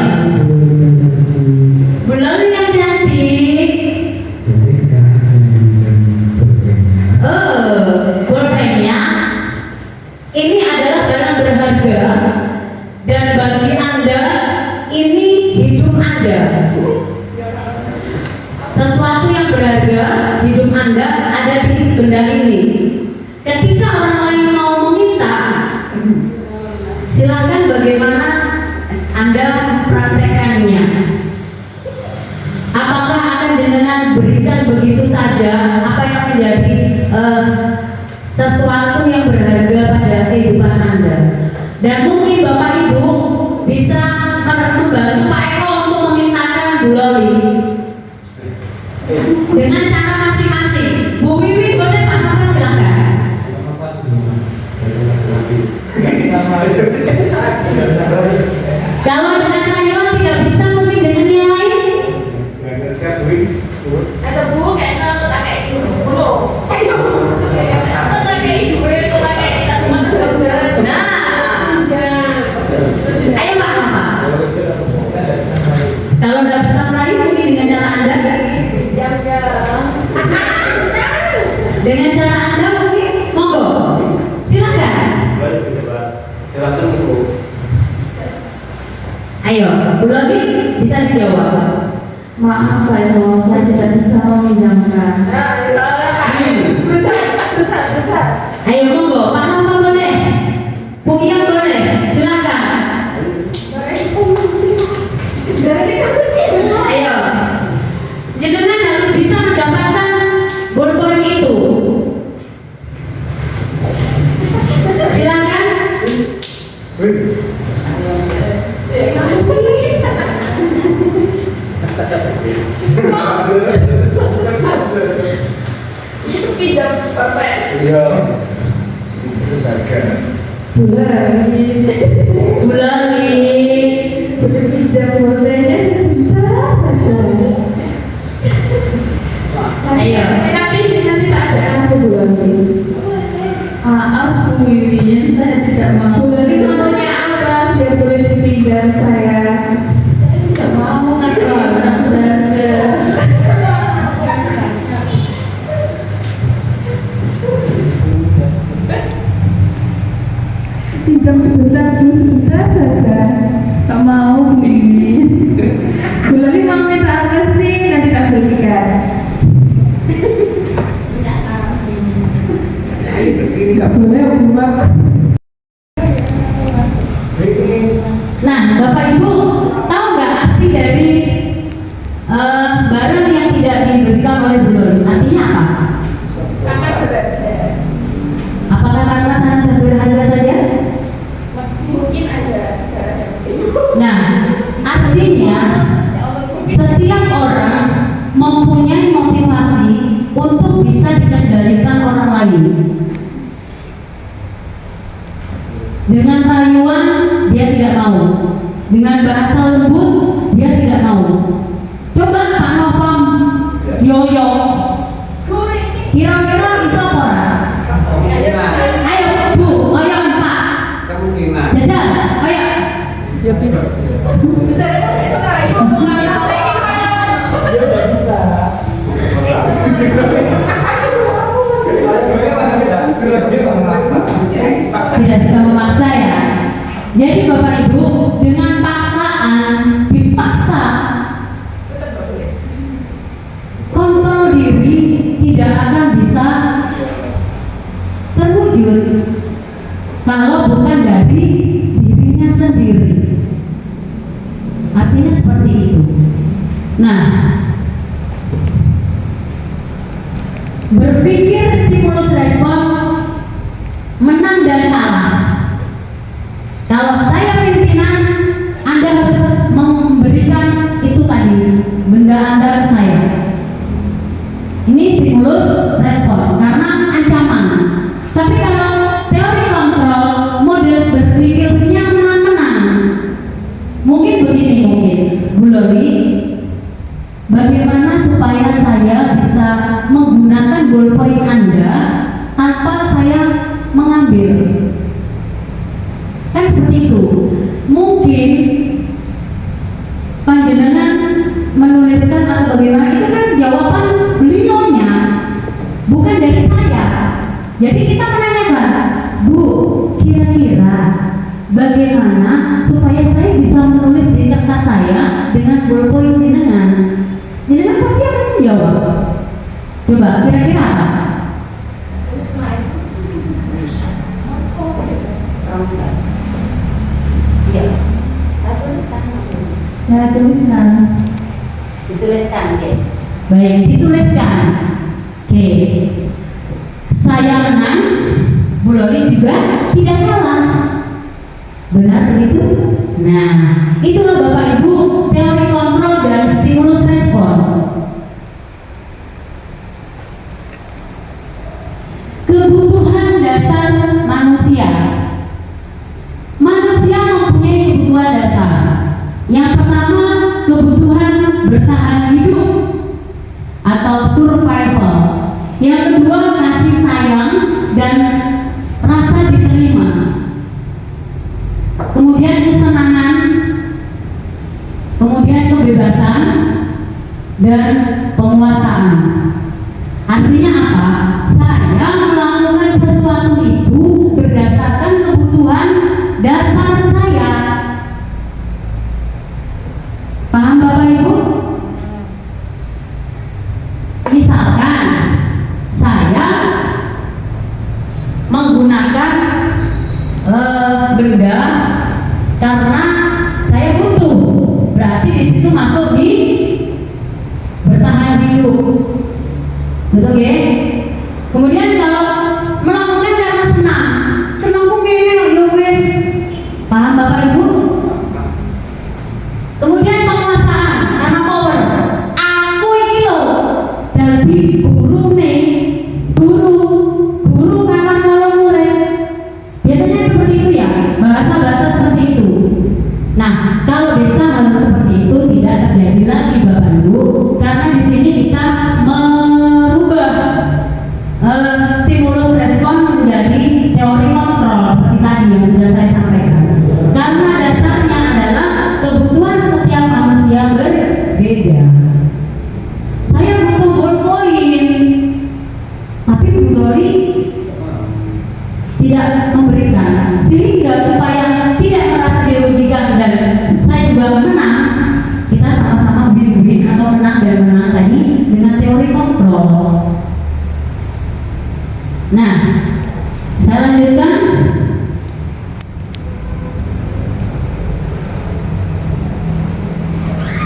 Sesuatu yang berharga hidup Anda ada di benda ini. Ketika orang lain mau meminta, silakan bagaimana Anda praktekkannya. Apakah akan jenengan berikan begitu saja apa yang menjadi sesuatu yang berharga pada kehidupan Anda? Dan mungkin Bapak Ibu bisa membantu Pak Eko untuk memintakan Bu Loli dengan cara masing-masing. Bu Wiwi boleh, Pak Nova silakan. Kalau dengan rayuan tidak bisa, mungkin dengan yang lain. Atau Bu kayak pakai itu dulu. Atau pakai itu itu pakai tabungan saja. Nah, ayo Pak Nova. Kalau tidak bisa merayu, mungkin dengan cara Anda. Dengan cara Anda mungkin, monggo, silakan. Ayo, Bu Loli bisa dijawab. Maaf Pak Eko, saya tidak bisa meminjamkan. Besar. Ayo monggo, Pak Nova boleh, Bu Iyam boleh, silakan. Ayo, jenengan harus bisa mendapatkan ballpoint itu. Silakan. Itu pinjam Bapak. Iya. Bu Loli, Pinjam bolehnya sebentar saja. ayo. Nanti tak ajak aku Bu Loli. Maaf Bu Wiwi, saya tidak mau. Bu Loli ngomongnya apa? Biar boleh dipinjam saya. Tidak mau kan orang berharga. Pinjam sebentar Bu, sebentar saja. Tak mau Bu Wiwi. Bu Loli mau minta apa sih? Nanti tak belikan. Tidak boleh Bu Bapak. Nah, Bapak Ibu tahu nggak arti dari barang yang tidak diberikan oleh Bu Loli? Artinya apa? Sangat berharga. Apakah karena sangat berharga saja? Mungkin ada secara Nah, artinya setiap orang mempunyai motivasi untuk bisa dikendalikan orang lain. Dengan rayuan dia tidak mau, dengan bahasa lembut dia tidak mau. Coba Pak Novam dioyok, kira-kira bisa ora? Ayo Bu, oyok Pak. Jajal, ayo. ya bisa. Tidak suka memaksa ya. Jadi Bapak Ibu, dengan paksaan, dipaksa, kontrol diri tidak akan bisa terwujud kalau bukan dari dirinya sendiri. Artinya seperti itu. Nah, berpikir stimulus respon, menang dan kalah. Kalau saya pimpinan, Anda harus memberikan itu tadi, benda Anda ke saya. Ini stimulus respon karena ancaman. Tapi kalau teori kontrol, model berpikirnya menang-menang. Mungkin begini, Bu Loli, bagaimana supaya saya bisa menggunakan ballpoint Anda tanpa saya mengambil? Kan seperti itu. Mungkin panjenengan menuliskan atau bagaimana, itu kan jawaban beliaunya, bukan dari saya. Jadi kita menanyakan, Bu, kira-kira bagaimana supaya saya bisa menulis di kertas saya dengan ballpoint jenengan? Jenengan pasti akan yang jawab? Coba kira-kira apa? Iya. Saya tuliskan. Dituliskan, ya. Baik, dituliskan. Oke. Saya menang, Bu Loli juga tidak kalah. Benar begitu? Nah, itulah Bapak Ibu teori kontrol dan stimulus respon. Kebutuhan dasar manusia. Manusia mempunyai kebutuhan dasar. Yang pertama, kebutuhan bertahan hidup atau survival. Yang kedua, kasih sayang dan rasa diterima. Kemudian kesenangan, kemudian kebebasan dan penguasaan. Artinya apa? Saya melakukan sesuatu itu berdasarkan kebutuhan dasar saya. Paham Bapak Ibu? Misalkan saya menggunakan benda karena saya butuh, berarti di situ masuk di bertahan hidup, betul ya? Kemudian kalau melakukan karena senangku ngene yo wis, paham Bapak Ibu? Kemudian penguasaan karena power, aku iki lho dadi guru nih, guru kawan kalau murid, biasanya seperti itu ya, bahasa seperti itu. Nah, kalau bisa hal seperti itu tidak terjadi lagi Bapak Ibu, karena di sini kita merubah stimulus respon menjadi teori kontrol seperti tadi yang sudah saya sampaikan. Karena dasarnya adalah kebutuhan setiap manusia berbeda. Saya butuh ballpoint, tapi Bu Loli tidak memberikan, sehingga supaya tidak merasa dirugikan dan saya juga menang, kita sama-sama win-win atau menang dan menang tadi dengan teori kontrol. Nah, saya lanjutkan.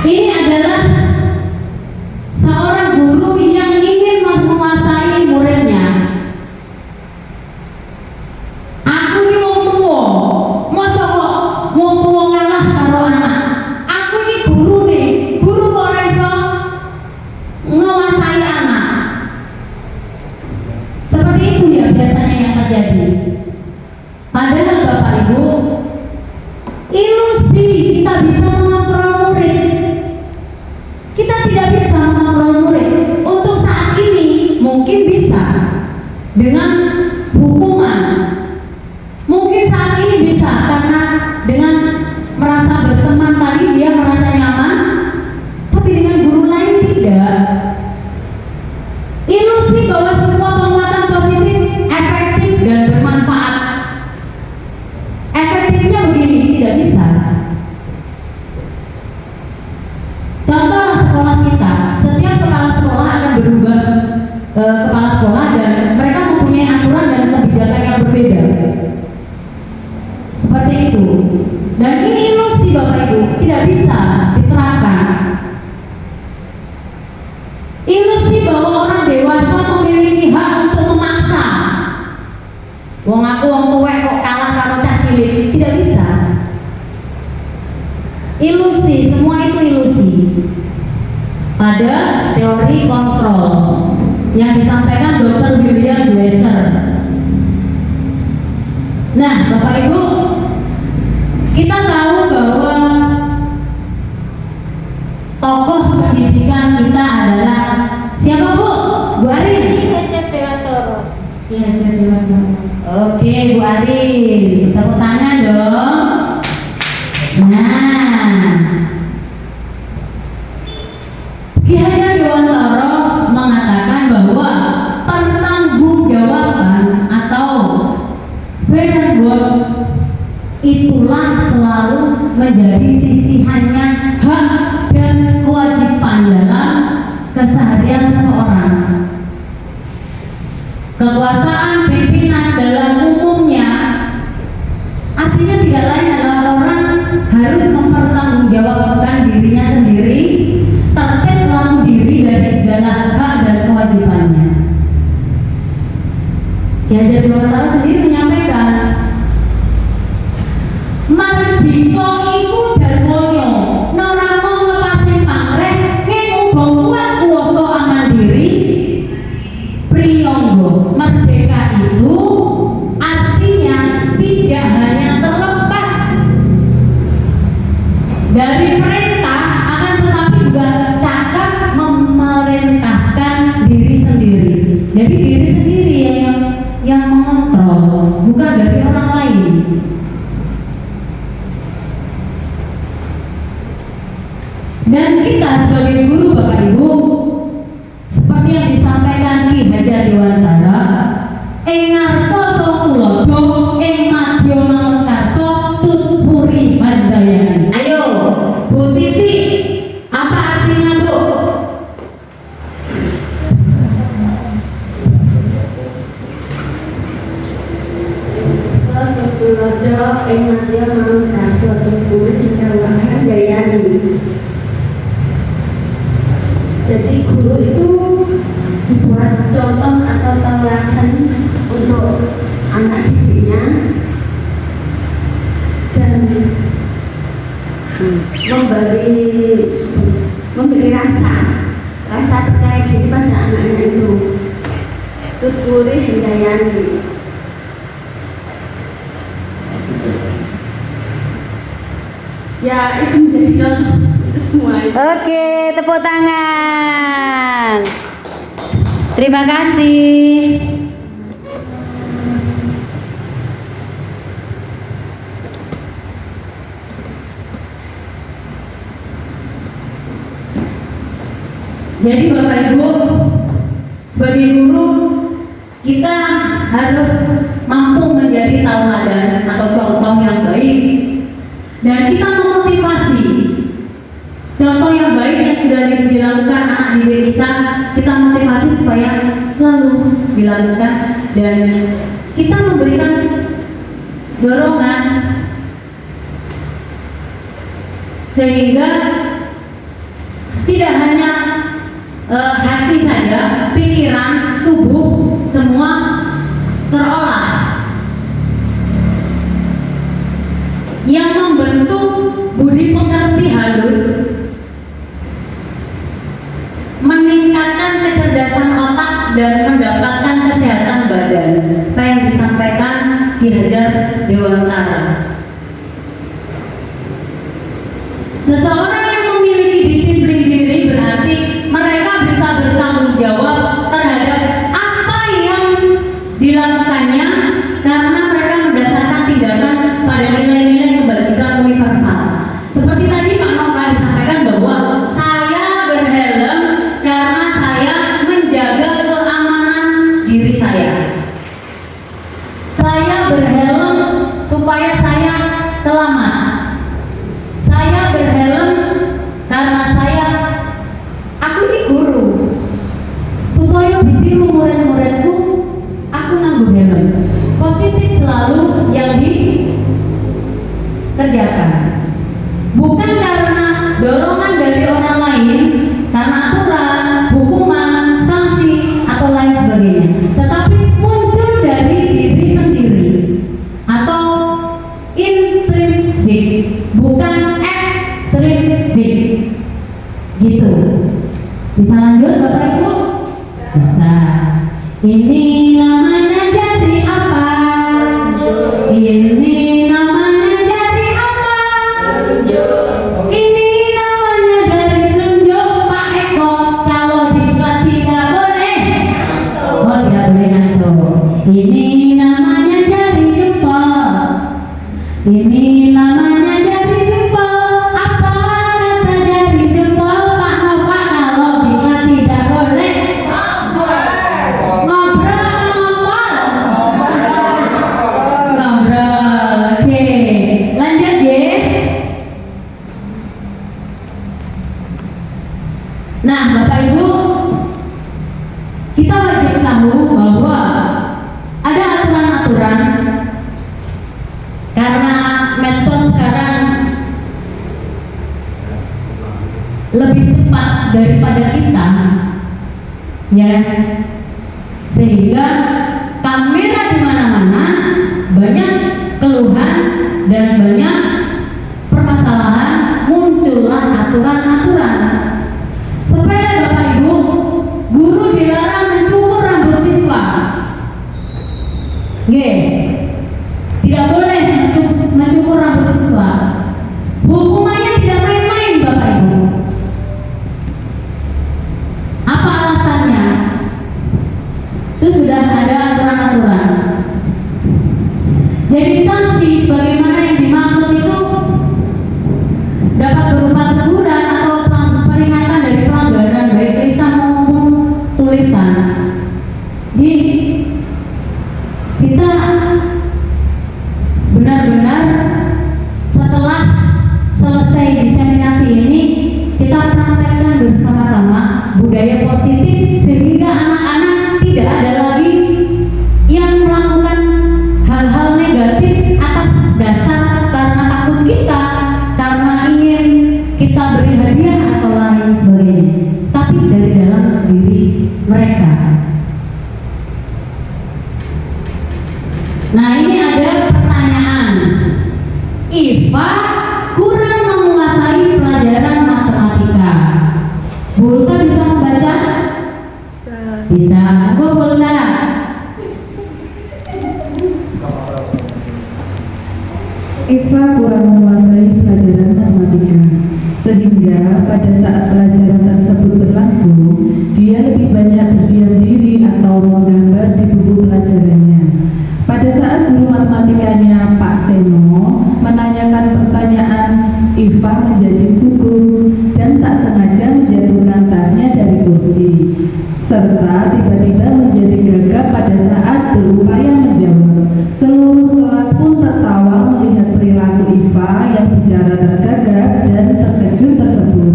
Ini adalah seorang guru yang ingin menguasai muridnya. Aku ini wong tua, masa kok wong tua ngalah karo anak. Aku ini guru nih, guru kok ora iso menguasai anak. Seperti itu ya biasanya yang terjadi. Padahal Bapak Ibu, ilusi kita bisa mengontrol murid. Kita tidak bisa mengontrol murid. Untuk saat ini mungkin bisa dengan hukuman. Mungkin saat ini bisa karena dengan merasa berteman tadi dia merasa nyaman, tapi dengan guru lain tidak. Ilusi bahwa semua penguatan positif efektif dan bermanfaat. Efektifnya begini, tidak bisa. Contoh sekolah kita, setiap kepala sekolah akan berubah kepala sekolah dan mereka mempunyai aturan dan kebijakan yang berbeda. Seperti itu. Dan ini ilusi Bapak Ibu, tidak bisa diterapkan. Ilusi bahwa orang dewasa memiliki hak untuk memaksa. Wong aku wong tuwek kok kalah karo cah cilik, tidak bisa. Ilusi, semua itu ilusi. Pada teori kontrol yang disampaikan Dr. William Glasser. Nah, Bapak Ibu, kita tahu bahwa tokoh pendidikan kita adalah siapa Bu? Bu Arin? Cecep Dewantoro. Cecep Dewantoro. Oke, Bu Arin, tepuk tangan dong. Nah, Ki Hajar Dewantoro mengatakan bahwa pertanggungjawaban atau verantwoord itulah selalu menjadi sisihannya hak dan kewajiban dalam keseharian mempertanggungjawabkan dirinya sendiri, tertib melakukan diri dari segala hak dan kewajibannya. Ki Hajar Dewantara sendiri menyampaikan, mardika iku jarwonya, noramo nglepasin pamrih, yen uga kuat kuwasa aman diri, priyangga. Merdeka itu artinya tidak hanya terlepas dari perintah, akan tetapi juga cakap memerintahkan diri sendiri. Jadi diri sendiri yang mengontrol, bukan dari orang lain. Dan kita sebagai guru Bapak Ibu, seperti yang disampaikan Ki Hajar Dewantara, ing ngarsa tulodo, ing madya mangun karsa, tutpuri handayani. Ayo, Bu Titi, apa artinya Bu? Tulodo ing madya mangun karsa, tutpuri handayani. Jadi guru itu dibuat contoh atau teladan untuk anak didiknya dan memberi rasa percaya diri pada anaknya itu. Tutpuri handayani. Ya, itu menjadi contoh itu semua. Oke, tepuk tangan. Terima kasih. Jadi Bapak Ibu, sebagai guru kita harus mampu menjadi tauladan atau contoh yang baik, dan kita memotivasi contoh yang baik yang sudah dilakukan anak didik kita motivasi supaya selalu dilakukan, dan kita memberikan dorongan sehingga tidak hanya hati saja, pikiran, tubuh semua terolah, yang membentuk budi pekerti halus, meningkatkan kecerdasan otak dan mendapatkan kesehatan badan. Apa yang disampaikan Ki Hajar Dewantara. Seseorang yang memiliki disiplin diri berarti mereka bisa bertanggung jawab terhadap apa yang dilakukannya, karena mereka mendasarkan tindakan pada nilai-nilai kebajikan universal. Seperti tadi Pak Nova disampaikan bahwa saya berhelm karena saya menjaga keamanan diri saya. Saya berhelm supaya saya selamat. Saya berhelm karena aku ini guru, supaya ditiru murid-muridku, aku nanggung helm. Positif selalu yang dikerjakan, bukan karena dorongan dari orang lain, karena aturan, hukuman, sanksi atau lain sebagainya, tetapi muncul dari diri sendiri atau intrinsik, bukan ekstrinsik. Gitu. Bisa lanjut Bapak Ibu? Bisa. Ini namanya jadi apa? Ini namanya jadi apa? Ini namanya dari nunjuk Pak Eko. Kalau diklat tidak boleh. Oh, tidak boleh ngantuk. Ini namanya jari jempol. Ini namanya jari jempol. Apa kata jari jempol Pak Nova? Kalau diklat tidak boleh ngobrol. daripada kita, ya, sehingga kamera di mana-mana banyak keluhan dan banyak permasalahan, muncullah aturan-aturan. Sepele Bapak Ibu, guru dilarang mencukur rambut siswa. Tidak boleh mencukur rambut siswa. Hukumannya tidak main-main Bapak Ibu. Apa alasannya? Itu sudah ada aturan-aturan. Jadi sanksi sebagaimana yang dimaksud itu dapat berupa teguran atau peringatan dari pelanggaran baik lisan maupun tulisan. Jadi kita benar-benar setelah selesai diseminasi ini kita praktekkan bersama-sama budaya positif sehingga anak-anak tidak ada lagi yang melakukan hal-hal negatif atas dasar karena takut kita, karena ingin kita beri hadiah atau lain sebagainya, tapi dari dalam diri mereka. Nah, ini ada pertanyaan. Iva kurang menguasai pelajaran matematika. Bulta bisa membaca? Bisa. Gua Bulta. Iva kurang menguasai pelajaran matematika, sehingga pada saat pelajaran tersebut berlangsung, dia lebih banyak berdiam diri atau menggambar di buku pelajarannya. Pada saat guru matematikanya Pak Seno menanyakan pertanyaan, Iva menjadi gugup dan tak sengaja menjatuhkan tasnya dari kursi, serta tiba-tiba menjadi gagap pada saat berupaya menjawab. Seluruh kelas pun tertawa melihat perilaku Iva yang bicara tergagap dan terkejut tersebut.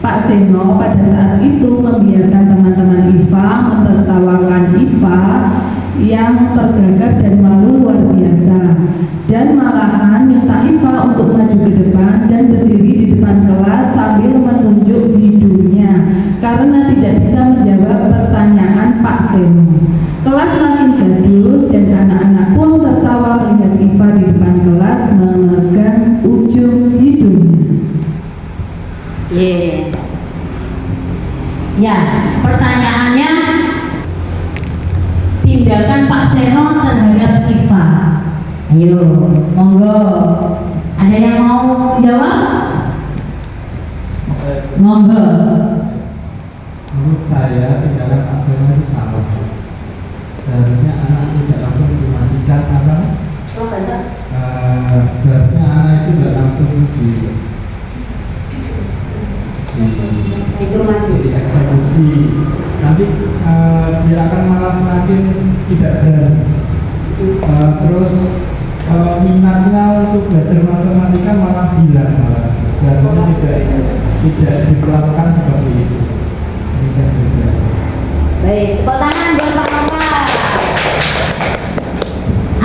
Pak Seno pada saat itu membiarkan teman-teman Iva mentertawakan Iva yang tergagap dan malu luar biasa, dan malahan minta Iva untuk maju ke depan dan berdiri di depan kelas sambil menunjuk hidungnya karena tidak bisa menjawab pertanyaan Pak Seno. Kelas makin gaduh dan anak-anak pun tertawa melihat Iva di depan kelas memegang ujung hidungnya. Ya, pertanyaannya, tindakan Pak Seno terhadap Iva. Ayo, monggo. Ada yang mau jawab? Monggo. Menurut saya tindakan Pak Seno itu salah. Seharusnya anak tidak langsung dimatikan apa? Seharusnya anak itu tidak langsung dieksekusi. Nanti dia akan malah semakin tidak berani. Terus minatnya untuk belajar matematika malah hilang malah. Seharusnya tidak diperlakukan seperti itu. Demikian bisa. Baik, tepuk tangan buat Pak Mangka.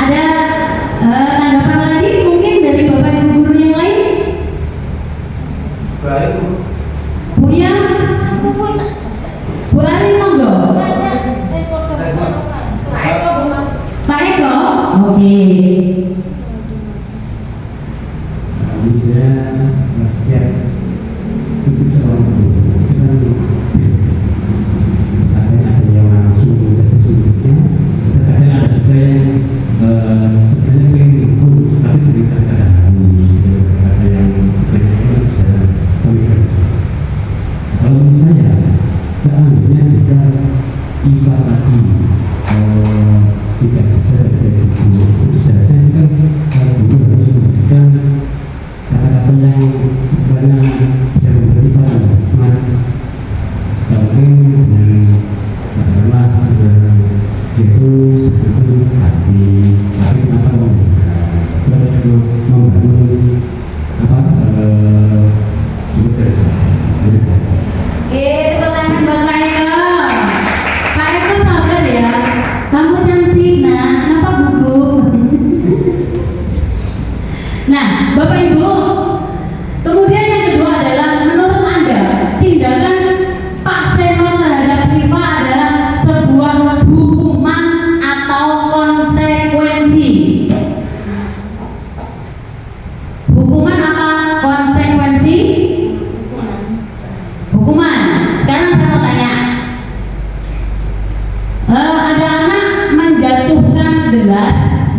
Ada tanggapan lagi mungkin dari Bapak Ibu guru yang lain? Baik. Bu Yang, Bu Arin monggo. Pak Eko, oke. Bisa setiap prinsip seorang guru itu kan ada yang langsung menjadi sudutnya, kadang ada juga yang sebenarnya pengen ikut tapi berikan halus, ada yang sebenarnya bisa komunikasi. Kalau menurut saya, seandainya jika Iva tadi tidak bisa jadi guru, itu seharusnya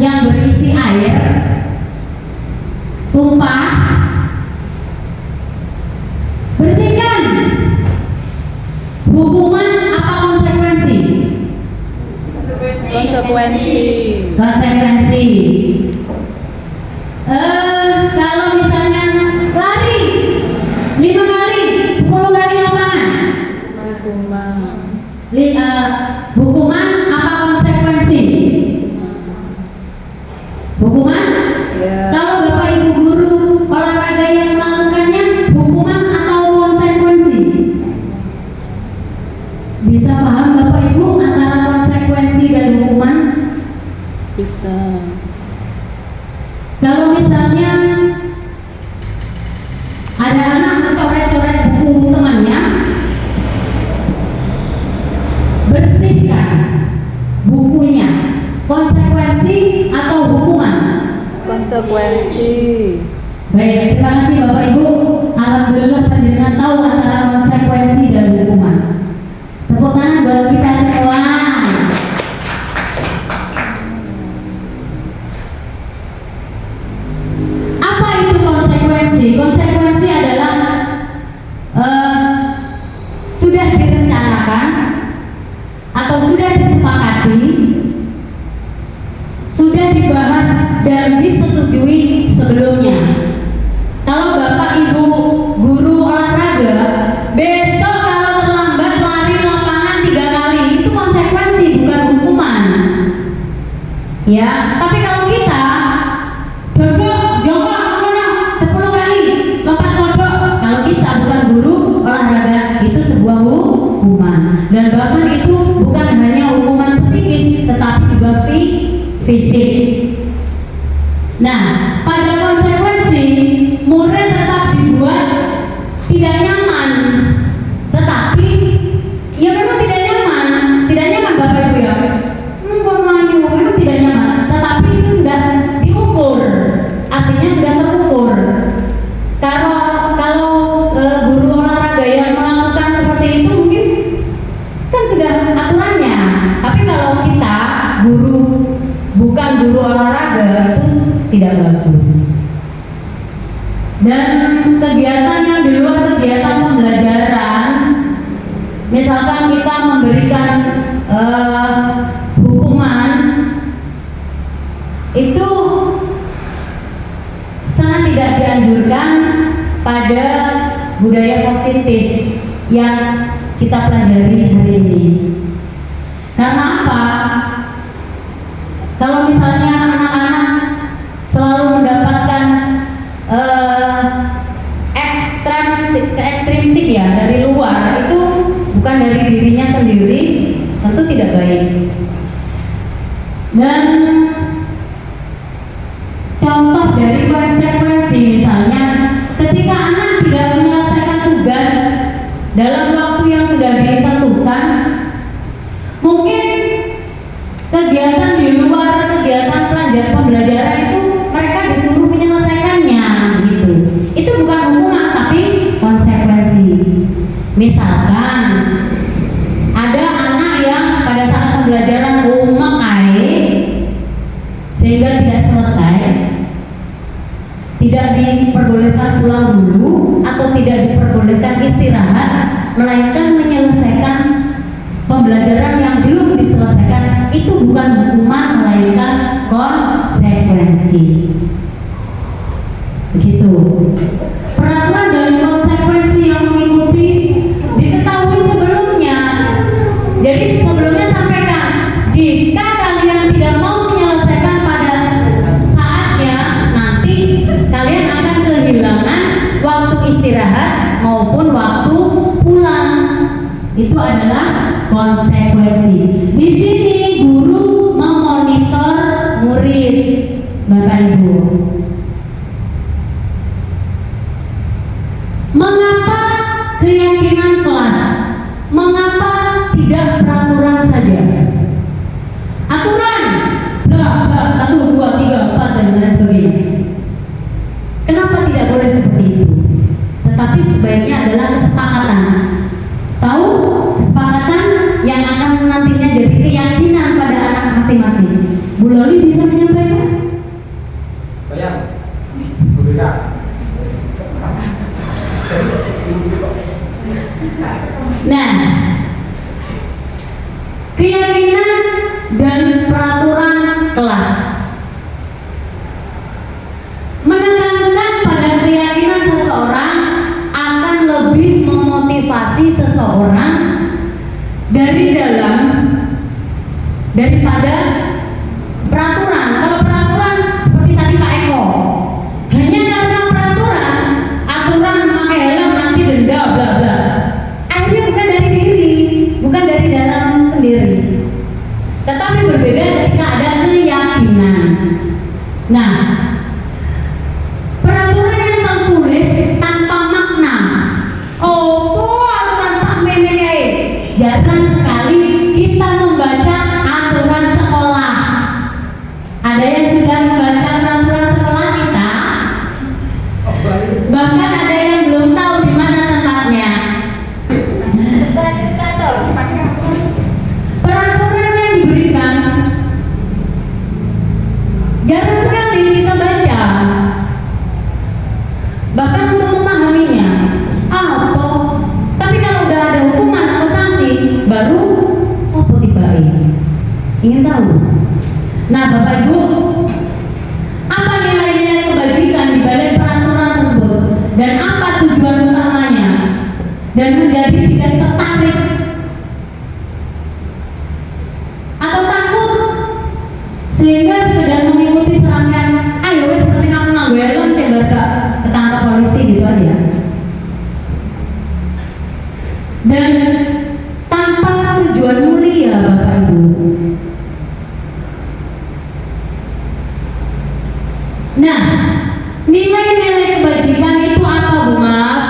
yang berisi air tumpah, bersihkan. Hukuman apa konsekuensi? Konsekuensi. Kalau misalnya lari 5 kali, 10 kali lapangan. Hukuman apa konsekuensi? Hukuman? Kalau Bapak Ibu guru olahraga yang melakukannya, hukuman atau konsekuensi? Bisa paham Bapak Ibu antara konsekuensi dan hukuman? Bisa. Kalau misalnya ada anak mencoret-coret buku temannya, bersihkan bukunya. Konsekuensi atau hukuman? Konsekuensi. Baik, terima kasih Bapak Ibu. Alhamdulillah panjenengan tahu antara konsekuensi dan hukuman. Tepuk tangan buat kita semua. Apa itu konsekuensi? Konsekuensi adalah sudah direncanakan atau sudah disepakati, sudah dibahas dan disetujui sebelumnya. Kalau Bapak Ibu guru olahraga besok kalau terlambat lari lapangan 3 kali, itu konsekuensi bukan hukuman. Ya, tapi kalau kita jongkok 10 kali, lompat kodok, kalau kita bukan guru olahraga, itu sebuah hukuman. Dan bahkan itu bukan hanya hukuman psikis, tetapi juga fisik. Nah, pada konsekuensi murid tetap dibuat tidak nyaman, tetapi ya memang tidak nyaman Bapak Ibu ya, memang tidak nyaman, tetapi itu sudah diukur, artinya sudah terukur. Kalau guru olahraga yang melakukan seperti itu mungkin kan sudah aturannya, tapi kalau kita bukan guru olahraga itu tidak bagus. Dan kegiatan yang di luar kegiatan pembelajaran, misalkan kita memberikan hukuman, itu sangat tidak dianjurkan pada budaya positif yang kita pelajari hari ini. Karena apa? Kalau misalnya anak-anak selalu mendapatkan ekstrimsik ya dari luar, itu bukan dari dirinya sendiri, tentu tidak baik. Dan contoh dari konsekuensi misalnya ketika anak tidak menyelesaikan tugas dalam waktu yang sudah ditentukan, mungkin kegiatan di luar kegiatan pembelajaran itu mereka disuruh menyelesaikannya gitu. Itu bukan hukuman tapi konsekuensi. Misalkan ada anak yang pada saat pembelajaran sehingga tidak selesai, tidak diperbolehkan pulang dulu atau tidak diperbolehkan istirahat, melainkan menyelesaikan pembelajaran yang belum diselesaikan. Itu bukan hukuman melainkan konsekuensi. Begitu. Peraturan dan konsekuensi yang mengikuti diketahui sebelumnya. Jadi sebelumnya sampaikan, jika kalian tidak mau menyelesaikan pada saatnya, nanti kalian akan kehilangan waktu istirahat maupun waktu pulang. Itu adalah konsekuensi. Di sini guru memonitor murid, Bapak Ibu. Mengapa keyakinan kelas? Mengapa tidak peraturan saja? Aturan, 1, 2, 3, 4 dan lain sebagainya. Kenapa tidak boleh seperti itu? Tetapi sebaiknya adalah kesepakatan. Tahu, kesepakatan yang akan nantinya jadi keyakinan pada anak masing-masing. Bu Loli bisa menyampaikan? dan peraturan kelas. Menekankan pada keyakinan seseorang akan lebih memotivasi seseorang dari dalam daripada peraturan. Kalau peraturan seperti tadi Pak Eko, hanya karena peraturan, aturan memakai helm nanti denda bla bla. Akhirnya bukan dari diri, bukan dari dalam sendiri. Tetapi berbeda ketika ada keyakinan. Nah, peraturan yang tertulis tanpa makna. Oh, aturan sampai nih. Jarang sekali kita membaca aturan sekolah. Ada yang sudah membaca peraturan sekolah kita? Bahkan ada yang belum tahu di mana tempatnya. Peraturan yang diberikan jarang sekali kita baca. Bahkan untuk memahaminya, apa? Tapi kalau udah ada hukuman atau sanksi, baru apa tiba ini? Ingin tahu? Nah, Bapak Ibu, apa nilai-nilai kebajikan di balik peraturan tersebut dan apa tujuan utamanya? Dan menjadi tidak tertarik atau takut sehingga sekedar mengikuti serangkaian, ayo wes seperti kamu nanggu helm cek baga ketangkap polisi gitu aja. Dan tanpa tujuan mulia, Bapak Ibu. Nah, nilai-nilai kebajikan itu apa, Bu? Maaf.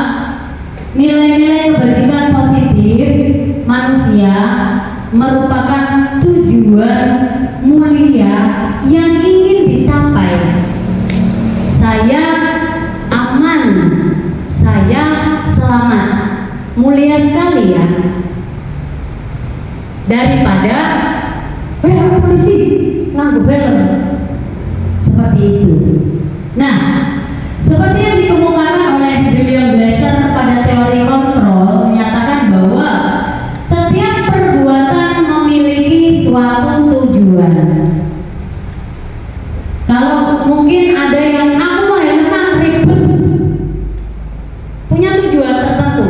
Nilai-nilai kebajikan positif manusia merupakan tujuan mulia yang ingin dicapai. Saya aman, saya selamat. Mulia sekali ya. Daripada polisi nanggu helm. Seperti itu. Nah, seperti yang dikemukakan oleh William Glasser pada teori kontrol menyatakan bahwa setiap perbuatan memiliki suatu tujuan. Kalau mungkin ada yang aku mau helman ribet, punya tujuan tertentu.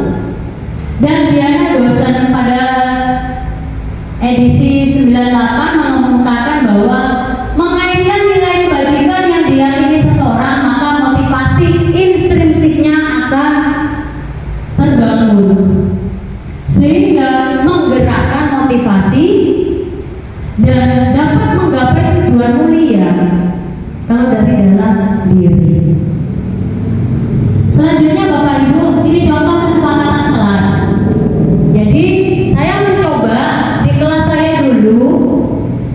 Dan Diana dosen pada edisi 98 mengemukakan bahwa mengaitkan nilai kebajikan yang diyakini seseorang, maka motivasi intrinsiknya akan terbangun sehingga menggerakkan motivasi dan dapat menggapai tujuan mulia kalau dari dalam diri. Selanjutnya Bapak Ibu, ini contoh kesepakatan kelas. Jadi saya mencoba di kelas saya dulu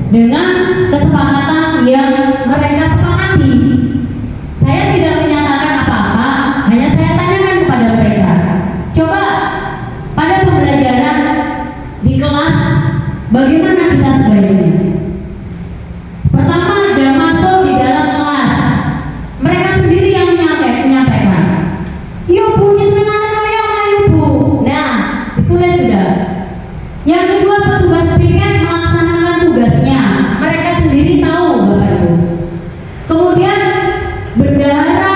dengan kesepakatan yang mereka sepakati. Saya tidak menyatakan apa-apa, hanya saya tanyakan kepada mereka. Coba pada pembelajaran di kelas bagaimana kita sebaiknya? Pertama, jam masuk di dalam kelas, mereka sendiri yang menyampaikan. Yuk Bu, semangat ayo Bu. Nah, ditulis sudah. Yang kedua, petugas piket melaksanakan tugasnya. Mereka sendiri tahu, Bapak Ibu. Kemudian bendahara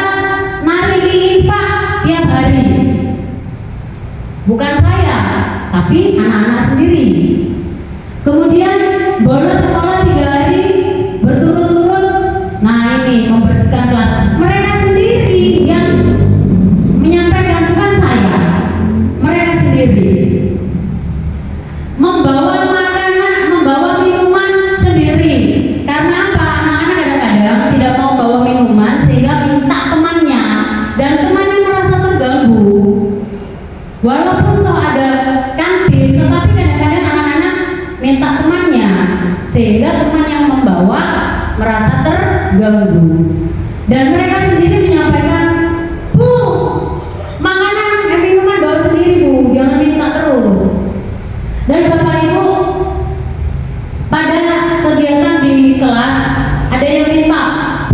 narik infak tiap hari. Bukan saya, tapi anak-anak sendiri. Kemudian bolos sekolah 3 hari berturut-turut. Nah ini membersihkan kelas. Mereka sendiri yang menyampaikan, bukan saya. Mereka sendiri. Membawa makanan, membawa minuman sendiri. Karena apa? Anak-anak kadang-kadang tidak mau bawa minuman sehingga minta temannya, dan temannya merasa terganggu. Walaupun toh ada kantin, tetapi kadang-kadang anak-anak minta temannya, sehingga teman yang membawa merasa terganggu. Dan mereka sendiri menyampaikan, Bu, makanan dan minuman bawa sendiri Bu, jangan minta terus. Dan Bapak Ibu, pada kegiatan di kelas ada yang minta,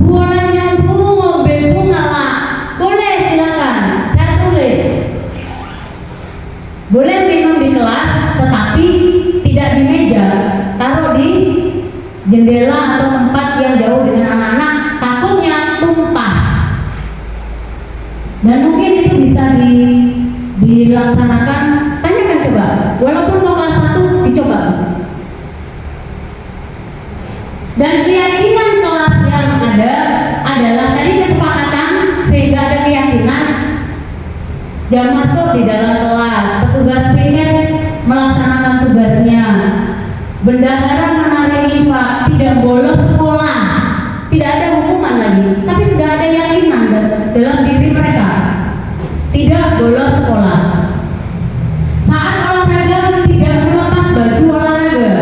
bolehnya Bu ngombe Bu ngalah. Boleh, silakan, saya tulis. Boleh minum di kelas, tetapi tidak di meja, taruh di jendela atau tempat yang jauh dengan anak-anak, takutnya tumpah. Dan mungkin itu bisa dilaksanakan. Tanyakan coba, walaupun kau kelas 1 dicoba. Dan keyakinan kelas yang ada adalah tadi kesepakatan, sehingga ada keyakinan jam masuk di dalam kelas, petugas piket melaksanakan tugasnya, bendahara menarik infak, tidak bolos sekolah, tidak ada hukuman lagi, tapi sudah ada yakinan dalam diri mereka, tidak bolos sekolah. Saat olahraga tidak melepas baju olahraga.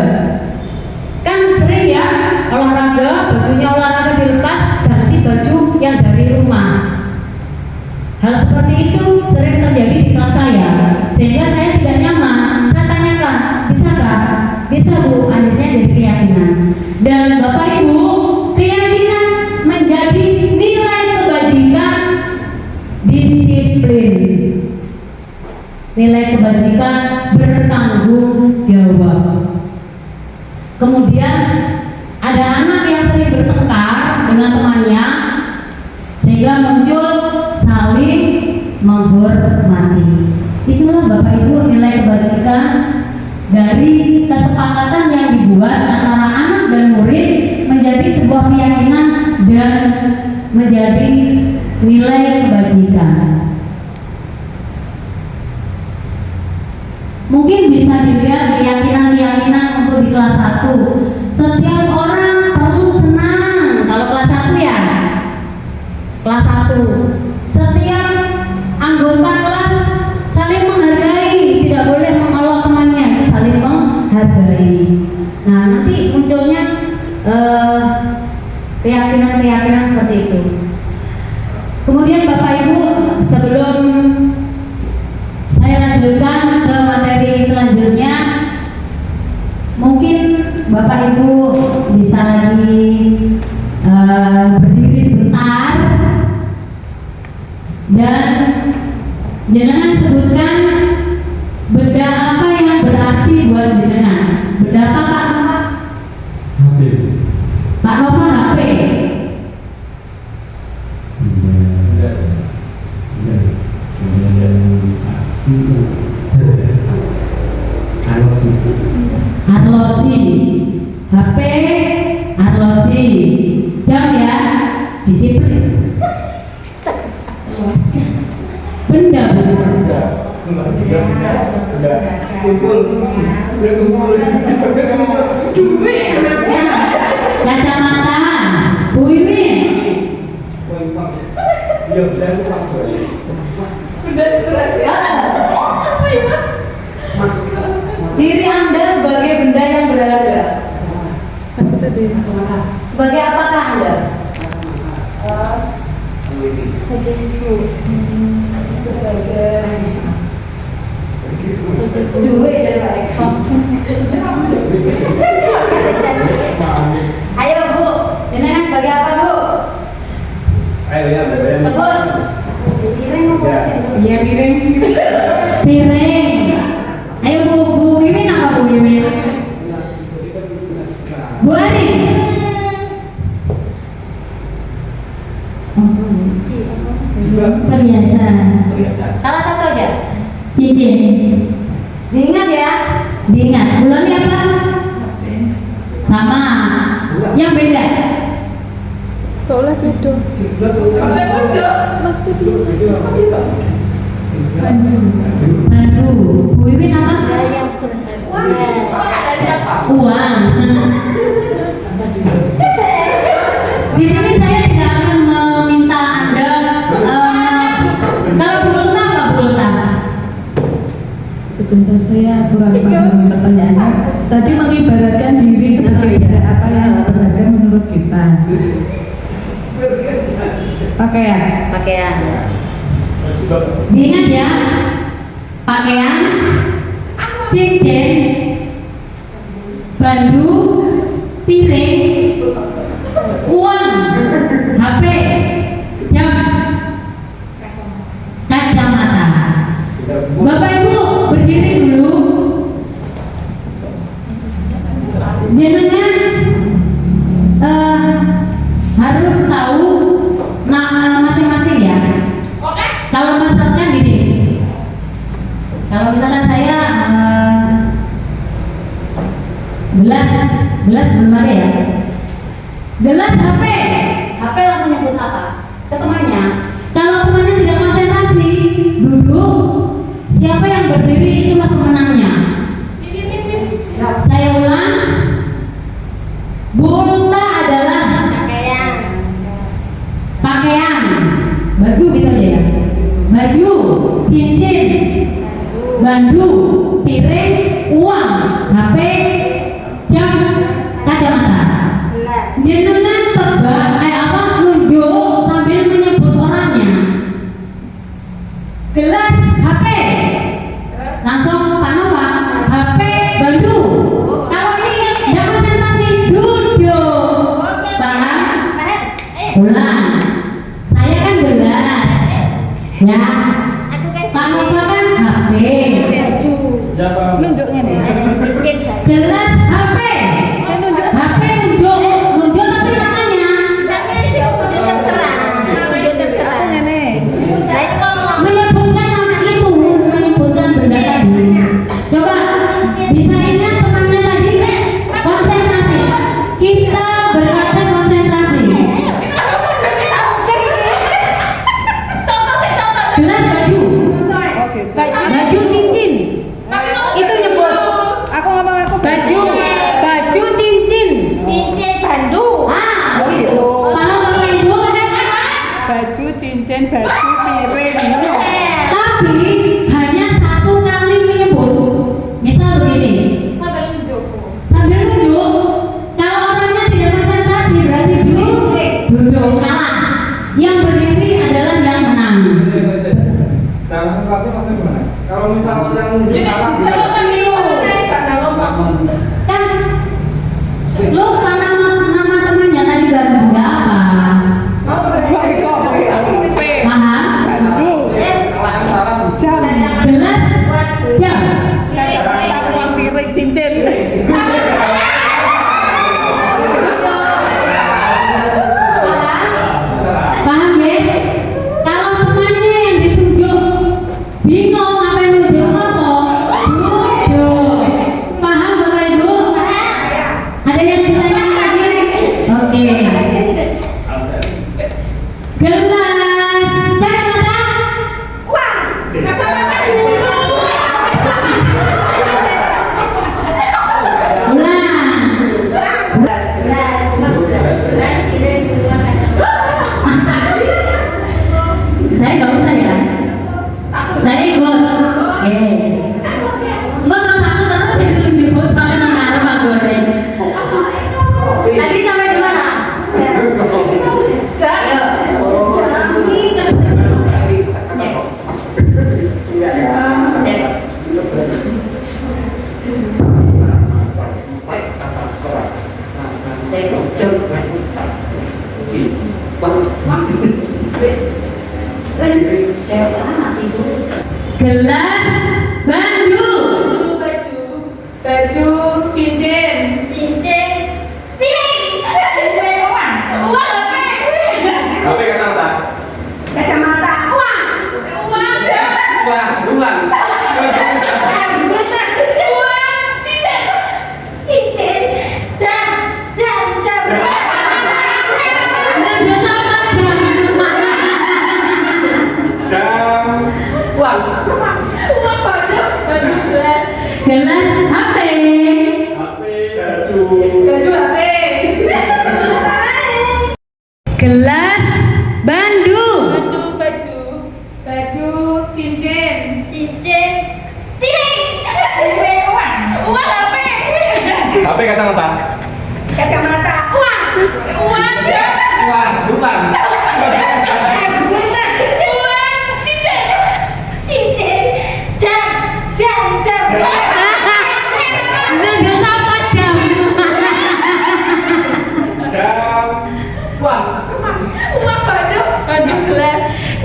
Kan sering ya olahraga, bajunya olahraga dilepas, ganti baju yang dari rumah. Hal seperti itu sering terjadi di kelas saya, sehingga saya tidak nyaman. Saya tanyakan, bisakah? Bisa Bu, akhirnya dari keyakinan. Dan Bapak Ibu, keyakinan menjadi nilai kebajikan, disiplin. Nilai kebajikan bertanggung jawab. Kemudian ada anak yang sering bertengkar dengan temannya, sehingga muncul saling menghormati. Itulah Bapak Ibu nilai kebajikan dari kesepakatan yang dibuat antara anak dan murid menjadi sebuah keyakinan dan menjadi nilai kebajikan. Mungkin bisa dilihat keyakinan-keyakinan untuk di kelas 1. Setiap orang perlu senang. Kalau kelas 1 ya, kelas 1. Setiap anggota kelas saling menghargai, tidak boleh mengolok temannya, itu saling menghargai. Nah, nanti munculnya keyakinan-keyakinan seperti itu. Kemudian Bapak Ibu, sebelum saya lanjutkan ke materi selanjutnya, mungkin Bapak Ibu bisa berdiri sebentar dan jenengan sebutkan benda apa yang berarti buat jenengan. Benda apa Pak? HP. Pak Nova HP. Arloji, HP, arloji, jam ya, disiplin. Benda kacamata, Bu Iwin. Diri Anda sebagai benda yang berharga. Sebagai apakah Anda? Sebagai duit dari Pak Eko. Ayo Bu, jenengan sebagai apa Bu? Ayo ya, Sebut. Iya, piring. Piring. Ayo Bu Wiwin, apa Bu Wiwin? Bu Ari. Perhiasan. Salah satu aja. Cincin. Diingat ya. Diingat. Bulannya apa? Sama. Yang beda. Kok oleh beda? Mas beda. Bandu. Bu Wiwin apa? Uang. Di sini saya tidak akan meminta Anda kalau Bu Luna apa Bu Luna? Sebentar, saya kurang paham pertanyaannya. Tadi mengibaratkan diri sebagai benda apa yang berharga menurut kita. Pakaian. Pakaian. Diingat ya. Pakaian, cincin, bandu, piring, uang, HP, jam, kacamata. Bapak Ibu berdiri dulu. Jenengan Gelas belum ada ya. Gelas HP langsung nyebut apa? Ke temannya. Kalau temannya tidak konsentrasi, duduk. Siapa yang berdiri itulah pemenangnya. Saya ulang. Bulta adalah pakaian, baju gitu aja ya. Baju, cincin, bandu, piring, uang, HP, jam, kacamata. Jenengan tebak nunjuk sambil menyebut orangnya. Gelas, HP, langsung Pak Nova, HP, bandu. Kalau ini tidak konsentrasi, duduk. Paham? Ulang. Saya kan gelas, ya. Pak Nova kan HP. Nunjuknya nih. Gelas, HP. Nunjuk tapi tangannya. Aku ngene. Menyebutkan nama itu, menyebutkan benda tadi. Coba bisa ingat temannya tadi? Konsentrasi. Kita berkata konsentrasi. Gelas, baju. Oke. Baju, cincin. Itu nyebut. Aku ngomong aku Baju, cincin. bandu. Oh gitu. Kalau Bapak Ibu Baju, cincin, baju, piring. tapi hanya satu kali menyebut. Misal begini, sambil nunjuk. Kalau orangnya tidak konsentrasi berarti duduk kalah. Yang berdiri adalah yang menang. Nah, konsentrasi maksudnya gimana? Kalau misal yang salah, Kan lupa nama temannya tadi benda apa? Paham? kalau yang salah Jam. Gelas, jam. Kacamata, uang, piring, cincin. Paham ya? Kalau temannya yang ditunjuk bingung apa yang nunjuk apa, duduk. Paham Bapak Ibu? Ada yang ditanya lagi? Oke. Gelas, kacamata, ulang. Saya nggak usah ya. Saya ikut. Enggak terus aku terus jadi tunjuk soalnya mengaruh aku deh. Tadi sampai di mana? Gelas, bandu. Baju, cincin. HP kacamata. Kacamata. Uang. Nunjuk sama jam. Jam. Uang. Gelas, HP. HP. Baju. HP. Gelas, bandu. Baju, cincin. HP kacamata. Kacamata. Uang. Nunjuk sama jam. Jam. Uang.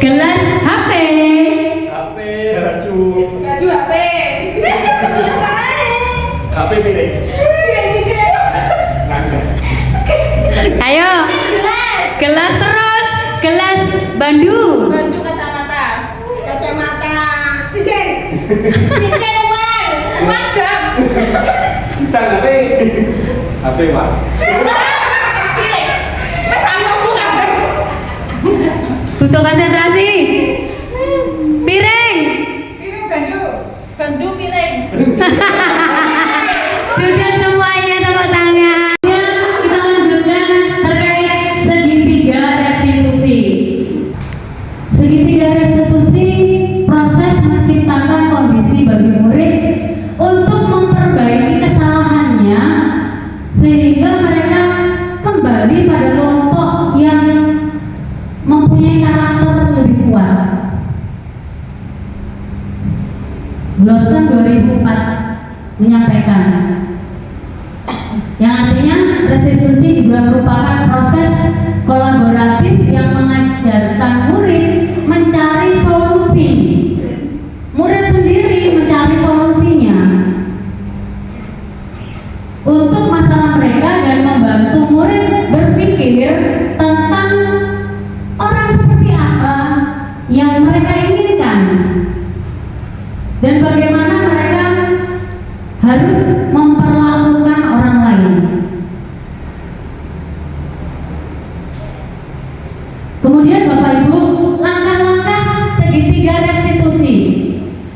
Gelas, HP. HP. Baju. HP. HP piring. Ayo. Gelas terus. Gelas, bandu. Kacamata. Cincin. Jam HP. HP Pak. Butuh konsentrasi. Piring. Bandu piring. Duduk semuanya, tepuk tangan. Kita lanjutkan terkait segitiga restitusi. Segitiga restitusi proses menciptakan kondisi bagi murid untuk memperbaiki kesalahannya sehingga mereka kembali pada kelompok yang mempunyai karakter lebih kuat. Blossom 2004 menyampaikan yang artinya restitusi juga merupakan proses kolaboratif yang mengajarkan murid mencari solusi. Murid sendiri mencari solusinya untuk masalah mereka dan membantu murid berpikir tentang orang seperti apa yang mereka inginkan dan bagaimana mereka harus memperlakukan orang lain. Kemudian Bapak Ibu, langkah-langkah segitiga restitusi.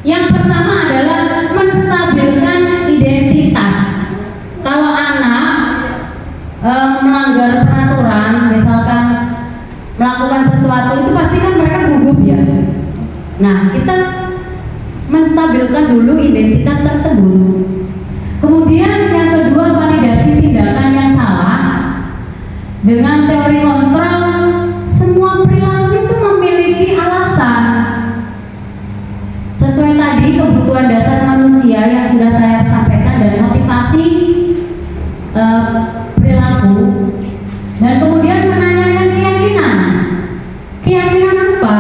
Yang pertama adalah menstabilkan identitas. Kalau anak melanggar peraturan, misalkan melakukan sesuatu, itu pasti kan mereka gugup ya. Nah, kita menstabilkan dulu identitas tersebut. Kemudian yang kedua, validasi tindakan yang salah. Dengan teori kontrol, semua perilaku itu memiliki alasan. Sesuai tadi kebutuhan dasar manusia yang sudah saya sampaikan dan motivasi perilaku. Dan kemudian menanyakan keyakinan. Keyakinan apa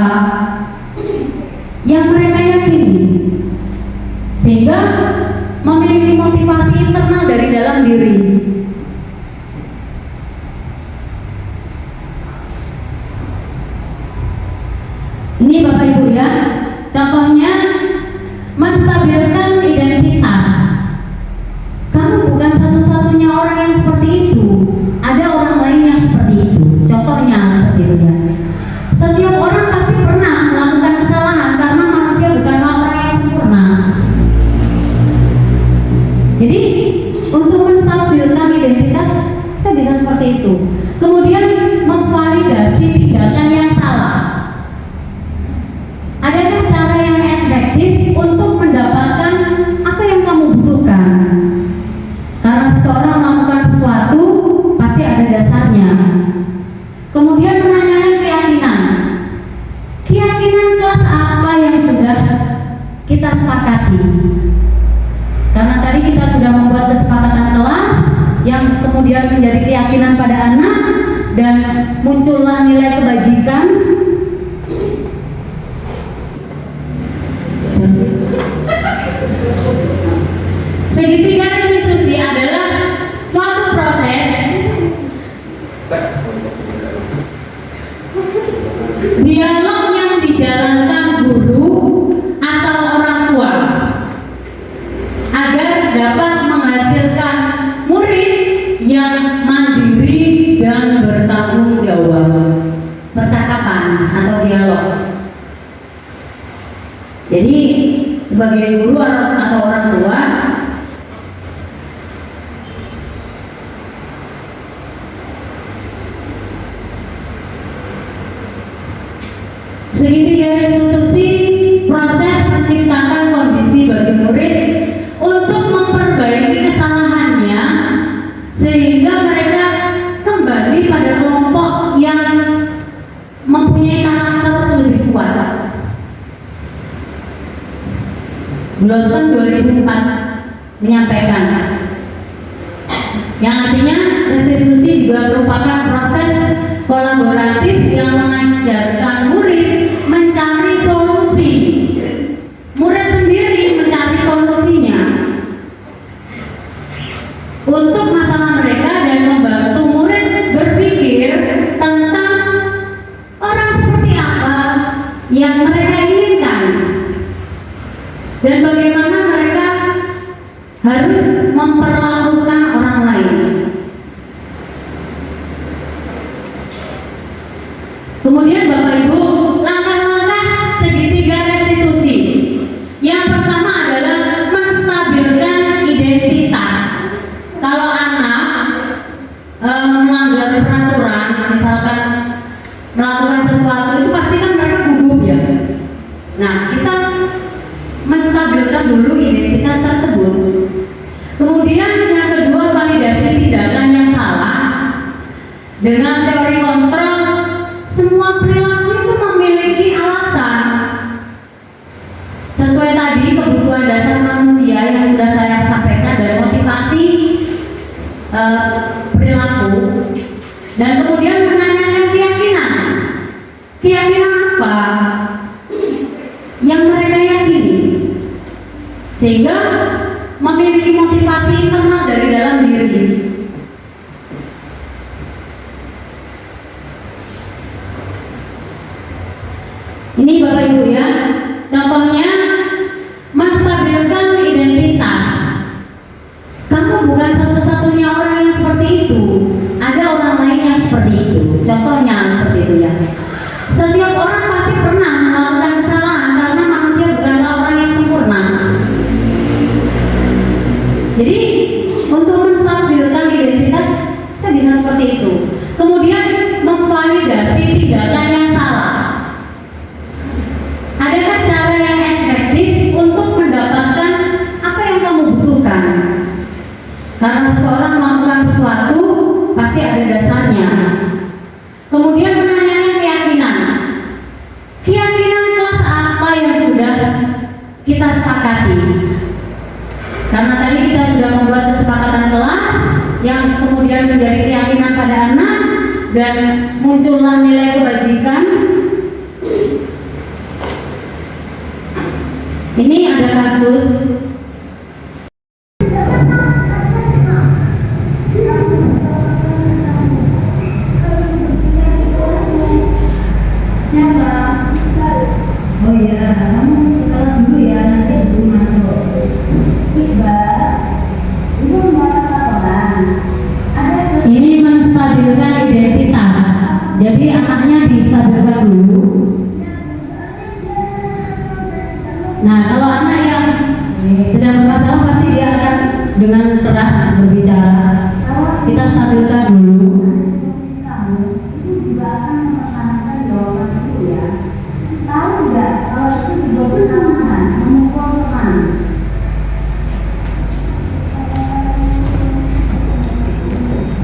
yang mereka yakini, sehingga memiliki motivasi internal dari dalam diri. Ini Bapak Ibu ya, contohnya menstabilkan identitas. Kamu bukan satu-satunya orang yang seperti itu, ada orang lain yang seperti itu. Contohnya seperti itu ya. Setiap orang pasti pernah melakukan kesalahan karena manusia bukanlah orang yang sempurna. Jadi untuk menstabilkan identitas kita bisa seperti itu. Kemudian memvalidasi tindakan yang salah. Adakah cara yang efektif untuk mendapatkan apa yang kamu butuhkan? Karena seseorang melakukan sesuatu pasti ada dasarnya. Kemudian menanyakan keyakinan. Keyakinan kelas apa yang sudah kita sepakati? Karena tadi kita sudah membuat kesepakatan kelas yang kemudian menjadi keyakinan pada anak dan muncullah nilai kebajikan. Segitiga restitusi adalah suatu proses dialog yang dijalankan guru atau orang tua agar dapat menghasilkan murid yang mandiri dan bertanggung jawab. Percakapan atau dialog. Jadi sebagai guru atau orang tua, segitiga restitusi proses menciptakan kondisi bagi murid untuk memperbaiki kesalahannya sehingga mereka kembali pada kelompok yang mempunyai karakter lebih kuat. Blossom 2004 menyampaikan yang artinya restitusi juga merupakan proses kolaboratif yang mengajarkan murid mencari solusi. Murid sendiri mencari solusinya untuk masalah mereka dan membantu murid berpikir tentang orang seperti apa yang mereka inginkan dan bagaimana mereka harus memperlakukan orang Kemudian Bapak Ibu, langkah-langkah segitiga restitusi. Yang pertama adalah menstabilkan identitas. Kalau anak melanggar peraturan, misalkan melakukan sesuatu, itu pasti kan mereka gugup ya. Nah, kita menstabilkan dulu identitas tersebut. Kemudian yang kedua, validasi tindakan yang salah. Dengan teori kontrol, semua perilaku itu memiliki alasan. Sesuai tadi kebutuhan dasar manusia yang sudah saya sampaikan dan motivasi perilaku. Dan kemudian menanyakan keyakinan. Keyakinan apa yang mereka yakini, sehingga memiliki motivasi internal dari dalam diri. Ini Bapak Ibu ya, contohnya menstabilkan identitas. Kamu bukan satu-satunya orang yang seperti itu, ada orang lain yang seperti itu. Contohnya seperti itu ya. Setiap orang pasti pernah melakukan kesalahan karena manusia bukanlah orang yang sempurna. Jadi untuk menstabilkan identitas kita bisa seperti itu. Kemudian memvalidasi tindakan yang salah. Adakah cara yang efektif untuk mendapatkan apa yang kamu butuhkan? Karena seseorang melakukan sesuatu pasti ada dasarnya. Kemudian menanyakan keyakinan. Keyakinan kelas apa yang sudah kita sepakati? Karena tadi kita sudah membuat kesepakatan kelas yang kemudian menjadi keyakinan pada anak dan muncullah nilai kebajikan. Ini ada kasus Oh iya, kamu sekolah dulu ya, nanti dulu masuk. Iba, ibu mau laporan. ini menstabilkan identitas. Jadi anaknya distabilkan dulu. Nah, kalau anak yang sedang bermasalah pasti dia akan dengan keras berbicara. Kita stabilkan dulu. Kamu itu juga akan mempertahankan jawaban itu ya. Tahu nggak kalau itu juga bersamaan memukul teman?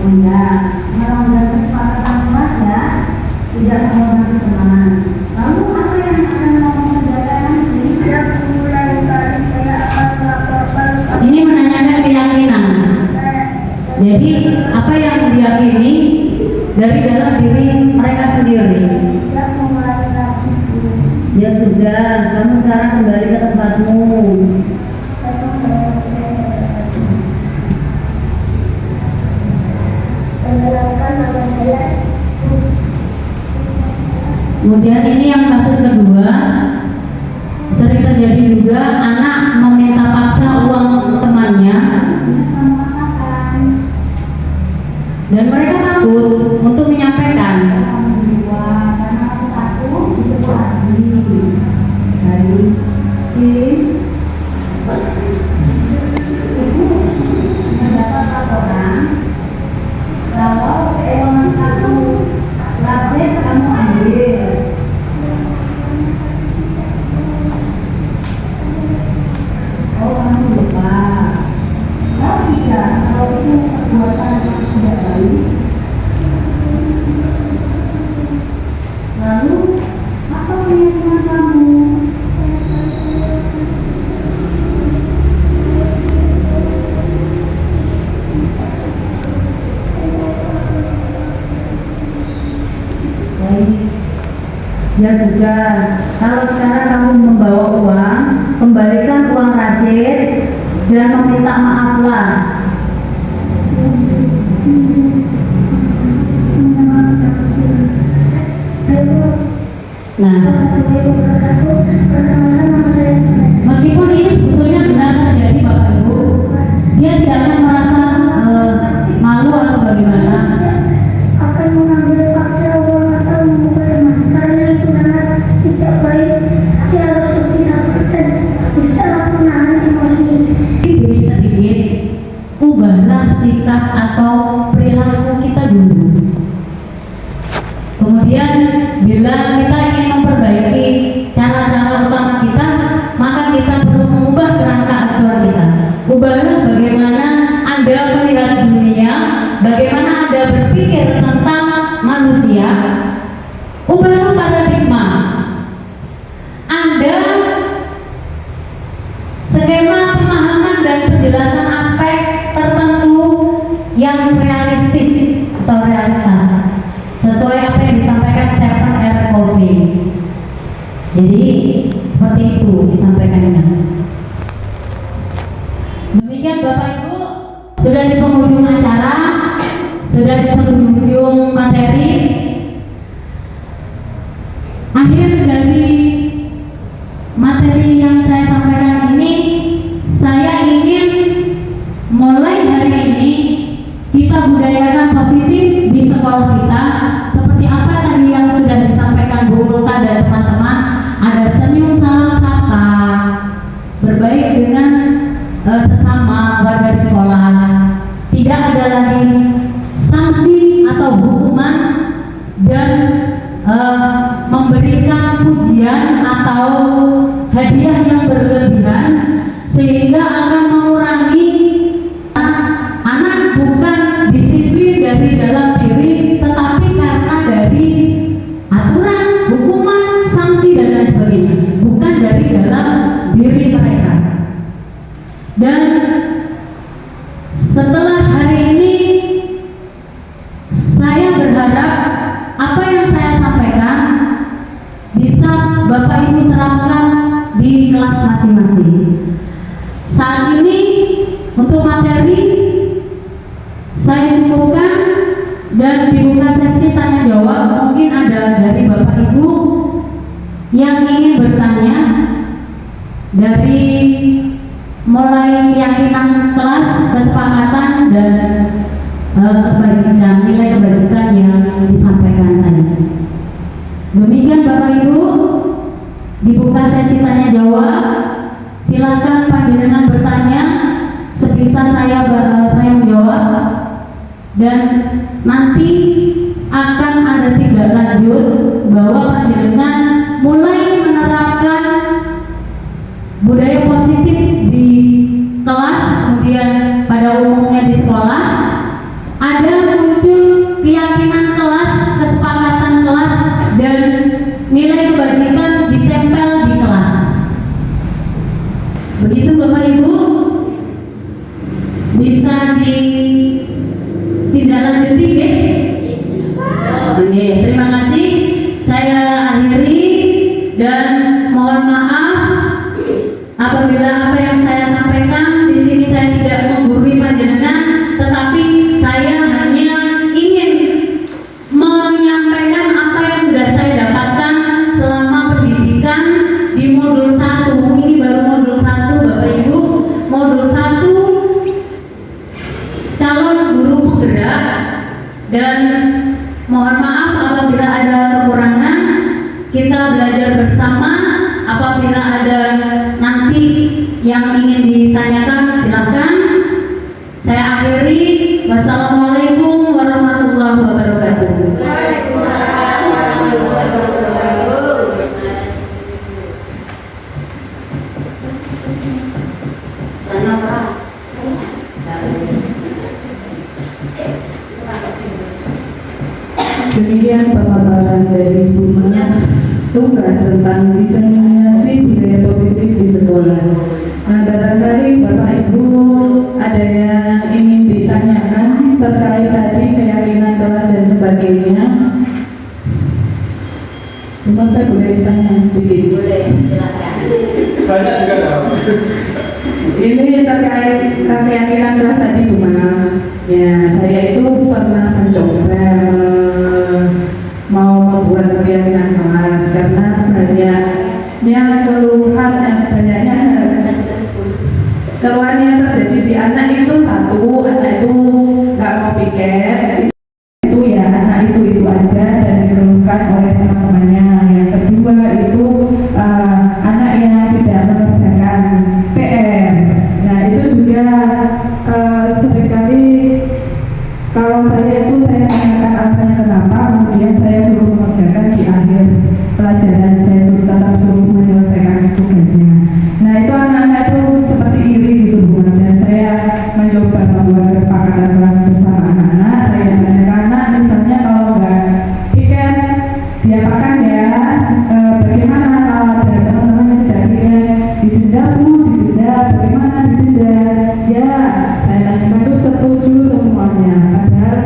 Oh enggak, malah udah kesepakatan kelas ya, tidak menghormati teman. Lalu apa yang akan kamu kerjakan nanti? Ya, mulai kali saya akan melaporkan. Ini menanyakan keyakinan. Jadi apa yang diyakini dari dalam diri mereka sendiri. Ya sudah, kamu sekarang kembali ke tempatmu. Kemudian ini yang kasus kedua, sering terjadi juga anak meminta paksa uang temannya dan mereka takut untuk menyampaikan. Mendapat laporan kalau keuangan kamu lazim kamu ambil. Oh, kamu lupa. Kalau tidak, kalau itu perbuatan yang tidak baik, lalu apa keyakinan kamu? Ya sudah, kalau sekarang kamu membawa uang, kembalikan uang Rashid dan meminta maaflah. Nah, meskipun ini sebetulnya benar terjadi Bapak Ibu, dia tidak akan merasa malu atau bagaimana. Akan mengambil paksa uang atau memukul teman. realistis atau realitas sesuai apa yang disampaikan Stephen R. Covey. Jadi seperti itu disampaikannya. Demikian Bapak Ibu, sudah di penghujung acara, sudah di penghujung materi. Akhir dari materi yang saya sampaikan ini, saya ingin mulai hari ini kita budayakan positif di sekolah kita. Seperti apa tadi yang sudah disampaikan Bu Ulta dan teman-teman, ada senyum salam sapa, berbaik dengan sesama warga di sekolah. Tidak ada lagi sanksi atau hukuman dan memberikan pujian atau hadiah yang berlebihan sehingga akan mengurangi anak bukan disiplin dari dalam diri, tetapi karena dari aturan, hukuman, sanksi dan lain sebagainya, bukan dari dalam diri mereka. Dan setelah hari ini saya berharap apa yang saya sampaikan bisa Bapak Ibu terapkan di kelas masing-masing. Saat ini untuk materi saya cukupkan dan dibuka sesi tanya jawab. Mungkin ada dari Bapak Ibu yang ingin bertanya dari mulai keyakinan kelas, kesepakatan dan kebajikan, nilai kebajikan yang disampaikan tadi. Demikian Bapak Ibu, dibuka sesi tanya jawab. Silakan panjenengan bertanya, sebisa saya menjawab, dan nanti akan ada tindak lanjut bahwa panjenengan mulai menerapkan budaya positif di kelas, kemudian pada umumnya di sekolah. Ada muncul keyakinan kelas, kesepakatan kelas, dan nilai kebajikan ditempel di kelas. Begitu Bapak Ibu, bisa ditindaklanjuti ya? Oke, terima kasih. Saya akhiri dan mohon maaf apabila apa yang saya sampaikan di sini saya tidak menggurui panjenengan, tetapi saya hanya ingin menyampaikan apa yang sudah saya dapatkan selama pendidikan di modul 1. Ini baru modul 1 Bapak Ibu. Modul 1 calon guru penggerak, dan mohon maaf apabila ada kekurangan. Kita belajar bersama. Apabila ada nanti yang ingin ditanyakan silahkan. Saya akhiri. Wassalamualaikum warahmatullahi wabarakatuh. Waalaikumsalam warahmatullahi wabarakatuh. Tanya apa? Demikian pemaparan dari Bu Tugas tentang diseminasi budaya positif di sekolah. Nah, barangkali Bapak Ibu ada yang ingin ditanyakan terkait tadi keyakinan kelas dan sebagainya. Mungkin saya boleh tanya sedikit? Boleh, silakan. Banyak juga dong. Ini terkait keyakinan kelas tadi Bu Ya, saya itu pernah mencoba mau membuat keyakinan kelas karena banyaknya keluhan, banyaknya keluhan yang terjadi di anak itu. Satu, anak itu nggak mau piket, itu ya anak itu aja dan dikeluhkan oleh teman-temannya. Yang kedua itu anak yang tidak mengerjakan PR. Nah itu juga seringkali kalau saya tanyakan alasannya kenapa, kemudian saya suruh mengerjakan di akhir pelajaran, saya suruh menyelesaikan tugasnya. Nah itu anak-anak itu seperti iri gitu Bu, dan saya mencoba membuat kesepakatan kelas bersama anak-anak. Saya menanyakan anak, misalnya kalau nggak piket diapakan ya, bagaimana kalau ada teman-teman yang tidak piket, didenda Bu, bagaimana didenda? Ya, saya tanyakan itu setuju semuanya. Padahal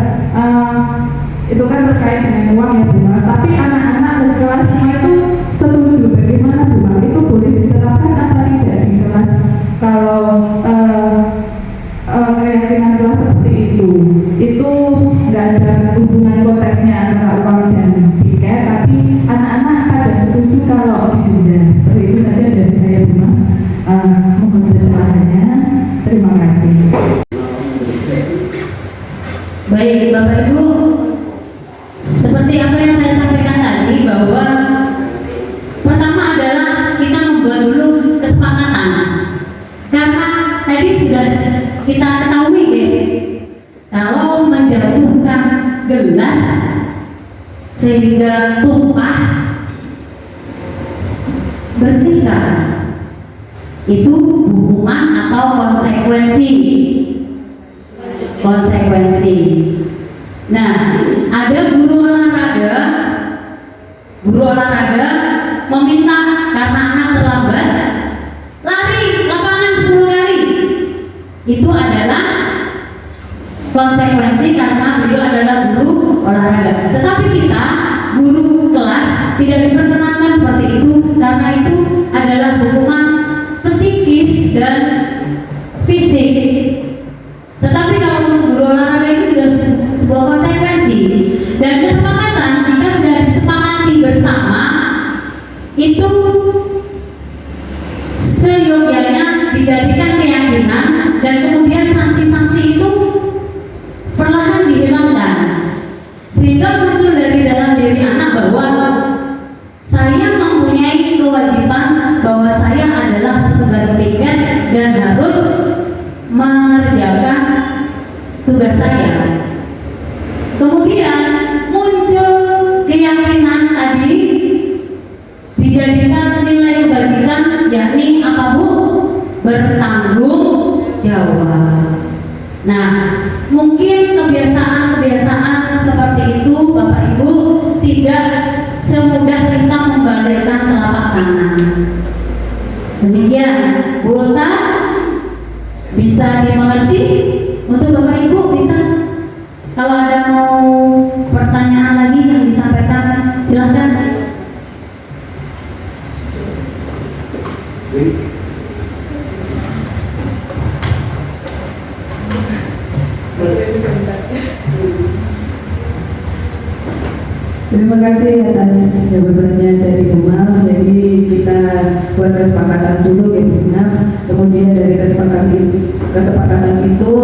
Baik Bapak Ibu, seperti apa yang saya sampaikan tadi, bahwa pertama adalah kita membuat dulu kesepakatan. Karena tadi sudah kita ketahui ya, kalau menjatuhkan gelas sehingga tumpah, bersihkan, itu hukuman atau konsekuensi. Nah, ada guru olahraga meminta karena anak terlambat lari lapangan 10 kali. Itu adalah konsekuensi karena beliau adalah guru olahraga. Tetapi kita guru kelas tidak diperkenankan seperti itu, karena itu adalah hukuman psikis dan fisik. Tetapi kalau untuk guru olahraga itu sudah sebuah konsekuensi dan kesepakatan. Jika sudah disepakati bersama, itu seyogyanya dijadikan keyakinan, dan kemudian sanksi-sanksi itu perlahan dihilangkan, sehingga muncul dari dalam diri anak bahwa saya mempunyai kewajiban, bahwa saya adalah petugas piket dan harus mengerjakan tugas saya. Kemudian muncul keyakinan tadi, dijadikan nilai kebajikan, yakni apa Bu? Bertanggung jawab. Nah, mungkin kebiasaan seperti itu Bapak Ibu tidak semudah kita membandaikan telapak tangan. Demikian, Bu Ulta, bisa dimengerti? Untuk Bapak Ibu bisa. Kalau ada mau pertanyaan lagi yang disampaikan, silahkan. Terima kasih atas jawabannya dari Bu Maf. Jadi kita buat kesepakatan dulu ya Bu Maf. Kemudian dari kesepakatan itu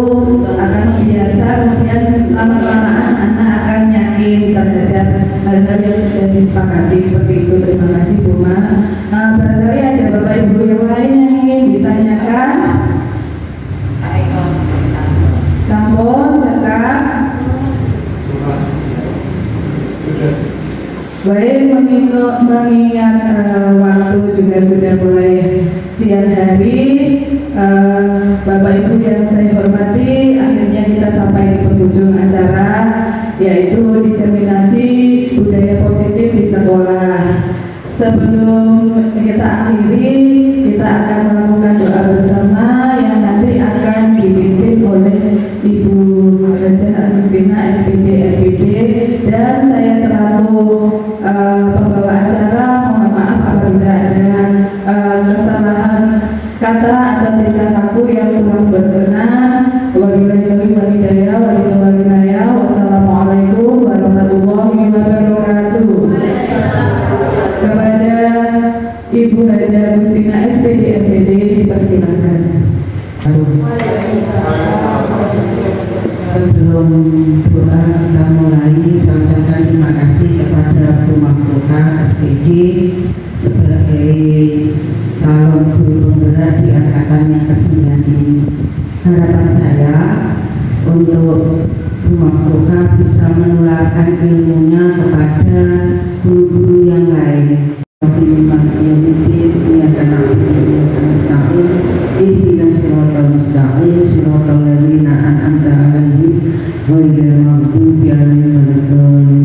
akan biasa, kemudian lama-lamaan anak akan yakin terhadap hal-hal yang sudah disepakati seperti itu. Terima kasih Bu Maf. Barangkali ada Bapak Ibu yang lain yang ingin ditanyakan. Sampun, cekak. Baik, mengingat waktu juga sudah mulai siang hari, Bapak Ibu yang saya hormati, akhirnya kita sampai di penghujung acara, yaitu diseminasi budaya positif di sekolah. Sebelum kita akhiri, kita akan melakukan doa bersama yang nanti akan dipimpin oleh Ibu Hajah Agustina SPD RPD, dan saya selaku pembawa acara mohon maaf apabila ada kesalahan kata atau tingkah laku yang kurang berkenan. Wabillahi walhidayah walhidayah. Wassalamualaikum warahmatullahi wabarakatuh. Kepada Ibu Hajah Agustina SPD MPD dipersilakan. Sebelum doa kita mulai, saya ucapkan terima kasih kepada Bu Maftuha SPD sebagai calon guru penggerak di angkatan yang ke-9 ini. Harapan saya untuk Bu Maftuha bisa menularkan ilmunya kepada guru-guru yang lain. Ihdinas siratal mustaqim siratal ladzina an'amta 'alaihim ghairil maghdubi 'alaihim waladdallin.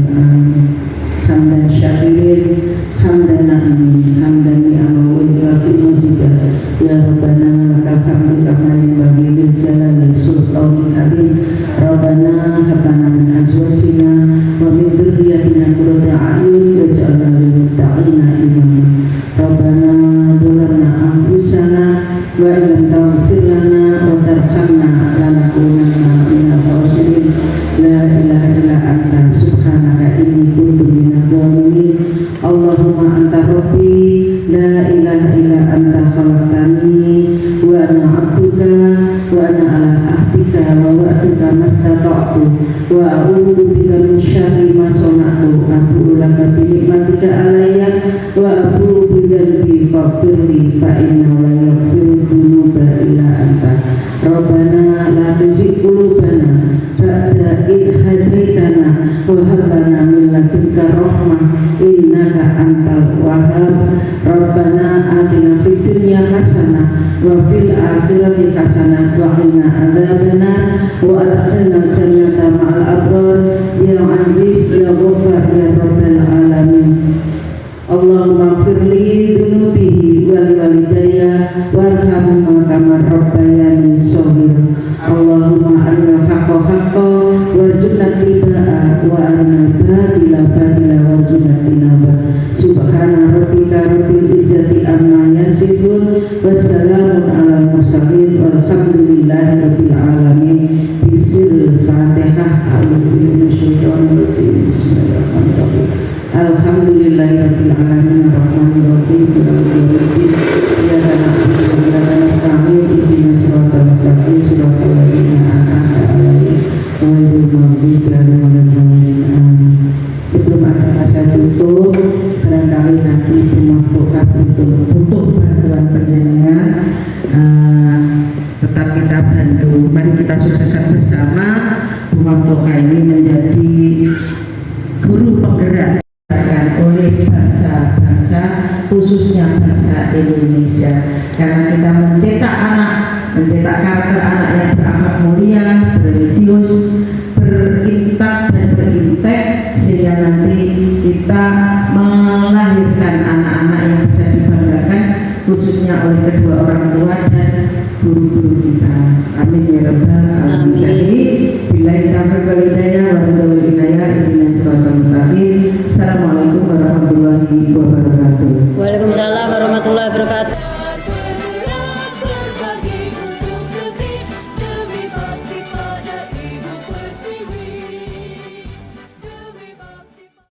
Hamdan syakirin, hamdan na'imin, hamdan ni'ama wa ilafi mazidah. Ya Rabbana lakal hamdu kama yanbaghi lil jalali sultanil azim. Rabbana hab lana min azwajina wa min dhurriyyatina qurrata a'yun waj'alna lil muttaqina imama. Rabbana dzulamna anfusana wa in taghfir lana wa tarhamna lanakunanna minal khasirin. La ilaha illa anta wa a'udzu bika min syarri ma sana'tu abu laka bi nikmatika alayya wa abu bi dzanbi faghfirli fa innahu la yaghfiru dzunuba illa anta rabbana la tuzigh qulubana ba'da idh hadaitana wa hab lana min ladunka rahmah innaka antal wahhab rabbana atina fid dunya hasanah wa fil akhirati hasanah wa qina adzabannar wa adkhilna jannata ma'al abrar ya aziz ya ghaffar ya rabbal alamin. Allahumma firli dhunubihi wal walidayya warhamhuma kama rabbayani shaghira. Allahumma arina haqqa haqqa warzuqna tibaa wa arina batila batila warzuqna tinaba. Subhana rabbika rabbil izzati amma yasifun wassalamun alal mursalin walhamdulillahi rabbil alamin. Bismillahirrahmanirrahim. Fatihah. A'udzu billahi bismillahirrahmanirrahim. Alhamdulillahirabbil alamin arrahmanir rahim maliki yaumiddin iyyaka na'budu wa iyyaka nasta'in ihdinas siratal mustaqim siratal ladzina an'amta 'alaihim ghairil maghdubi 'alaihim waladdallin. Sebelum acara saya tutup, barangkali nanti Bu Maftuha butuh bantuan panjenengan, tetap kita bantu. Mari kita sukseskan bersama. Bu Maftuha ini menjadi guru penggerak oleh bangsa-bangsa, khususnya bangsa Indonesia, karena kita mencetak karakter anak yang berakhlak mulia, religius, berintak dan berintek, sehingga nanti kita melahirkan anak-anak yang bisa dibanggakan, khususnya oleh kedua orang tua dan guru-guru kita. Amin ya rabbal alamin. Jadi billahi taufiq wal hidayah wa ridwal inayah ihdinas siratal mustaqim. Assalamualaikum warahmatullahi wabarakatuh. Waalaikumsalam warahmatullahi wabarakatuh.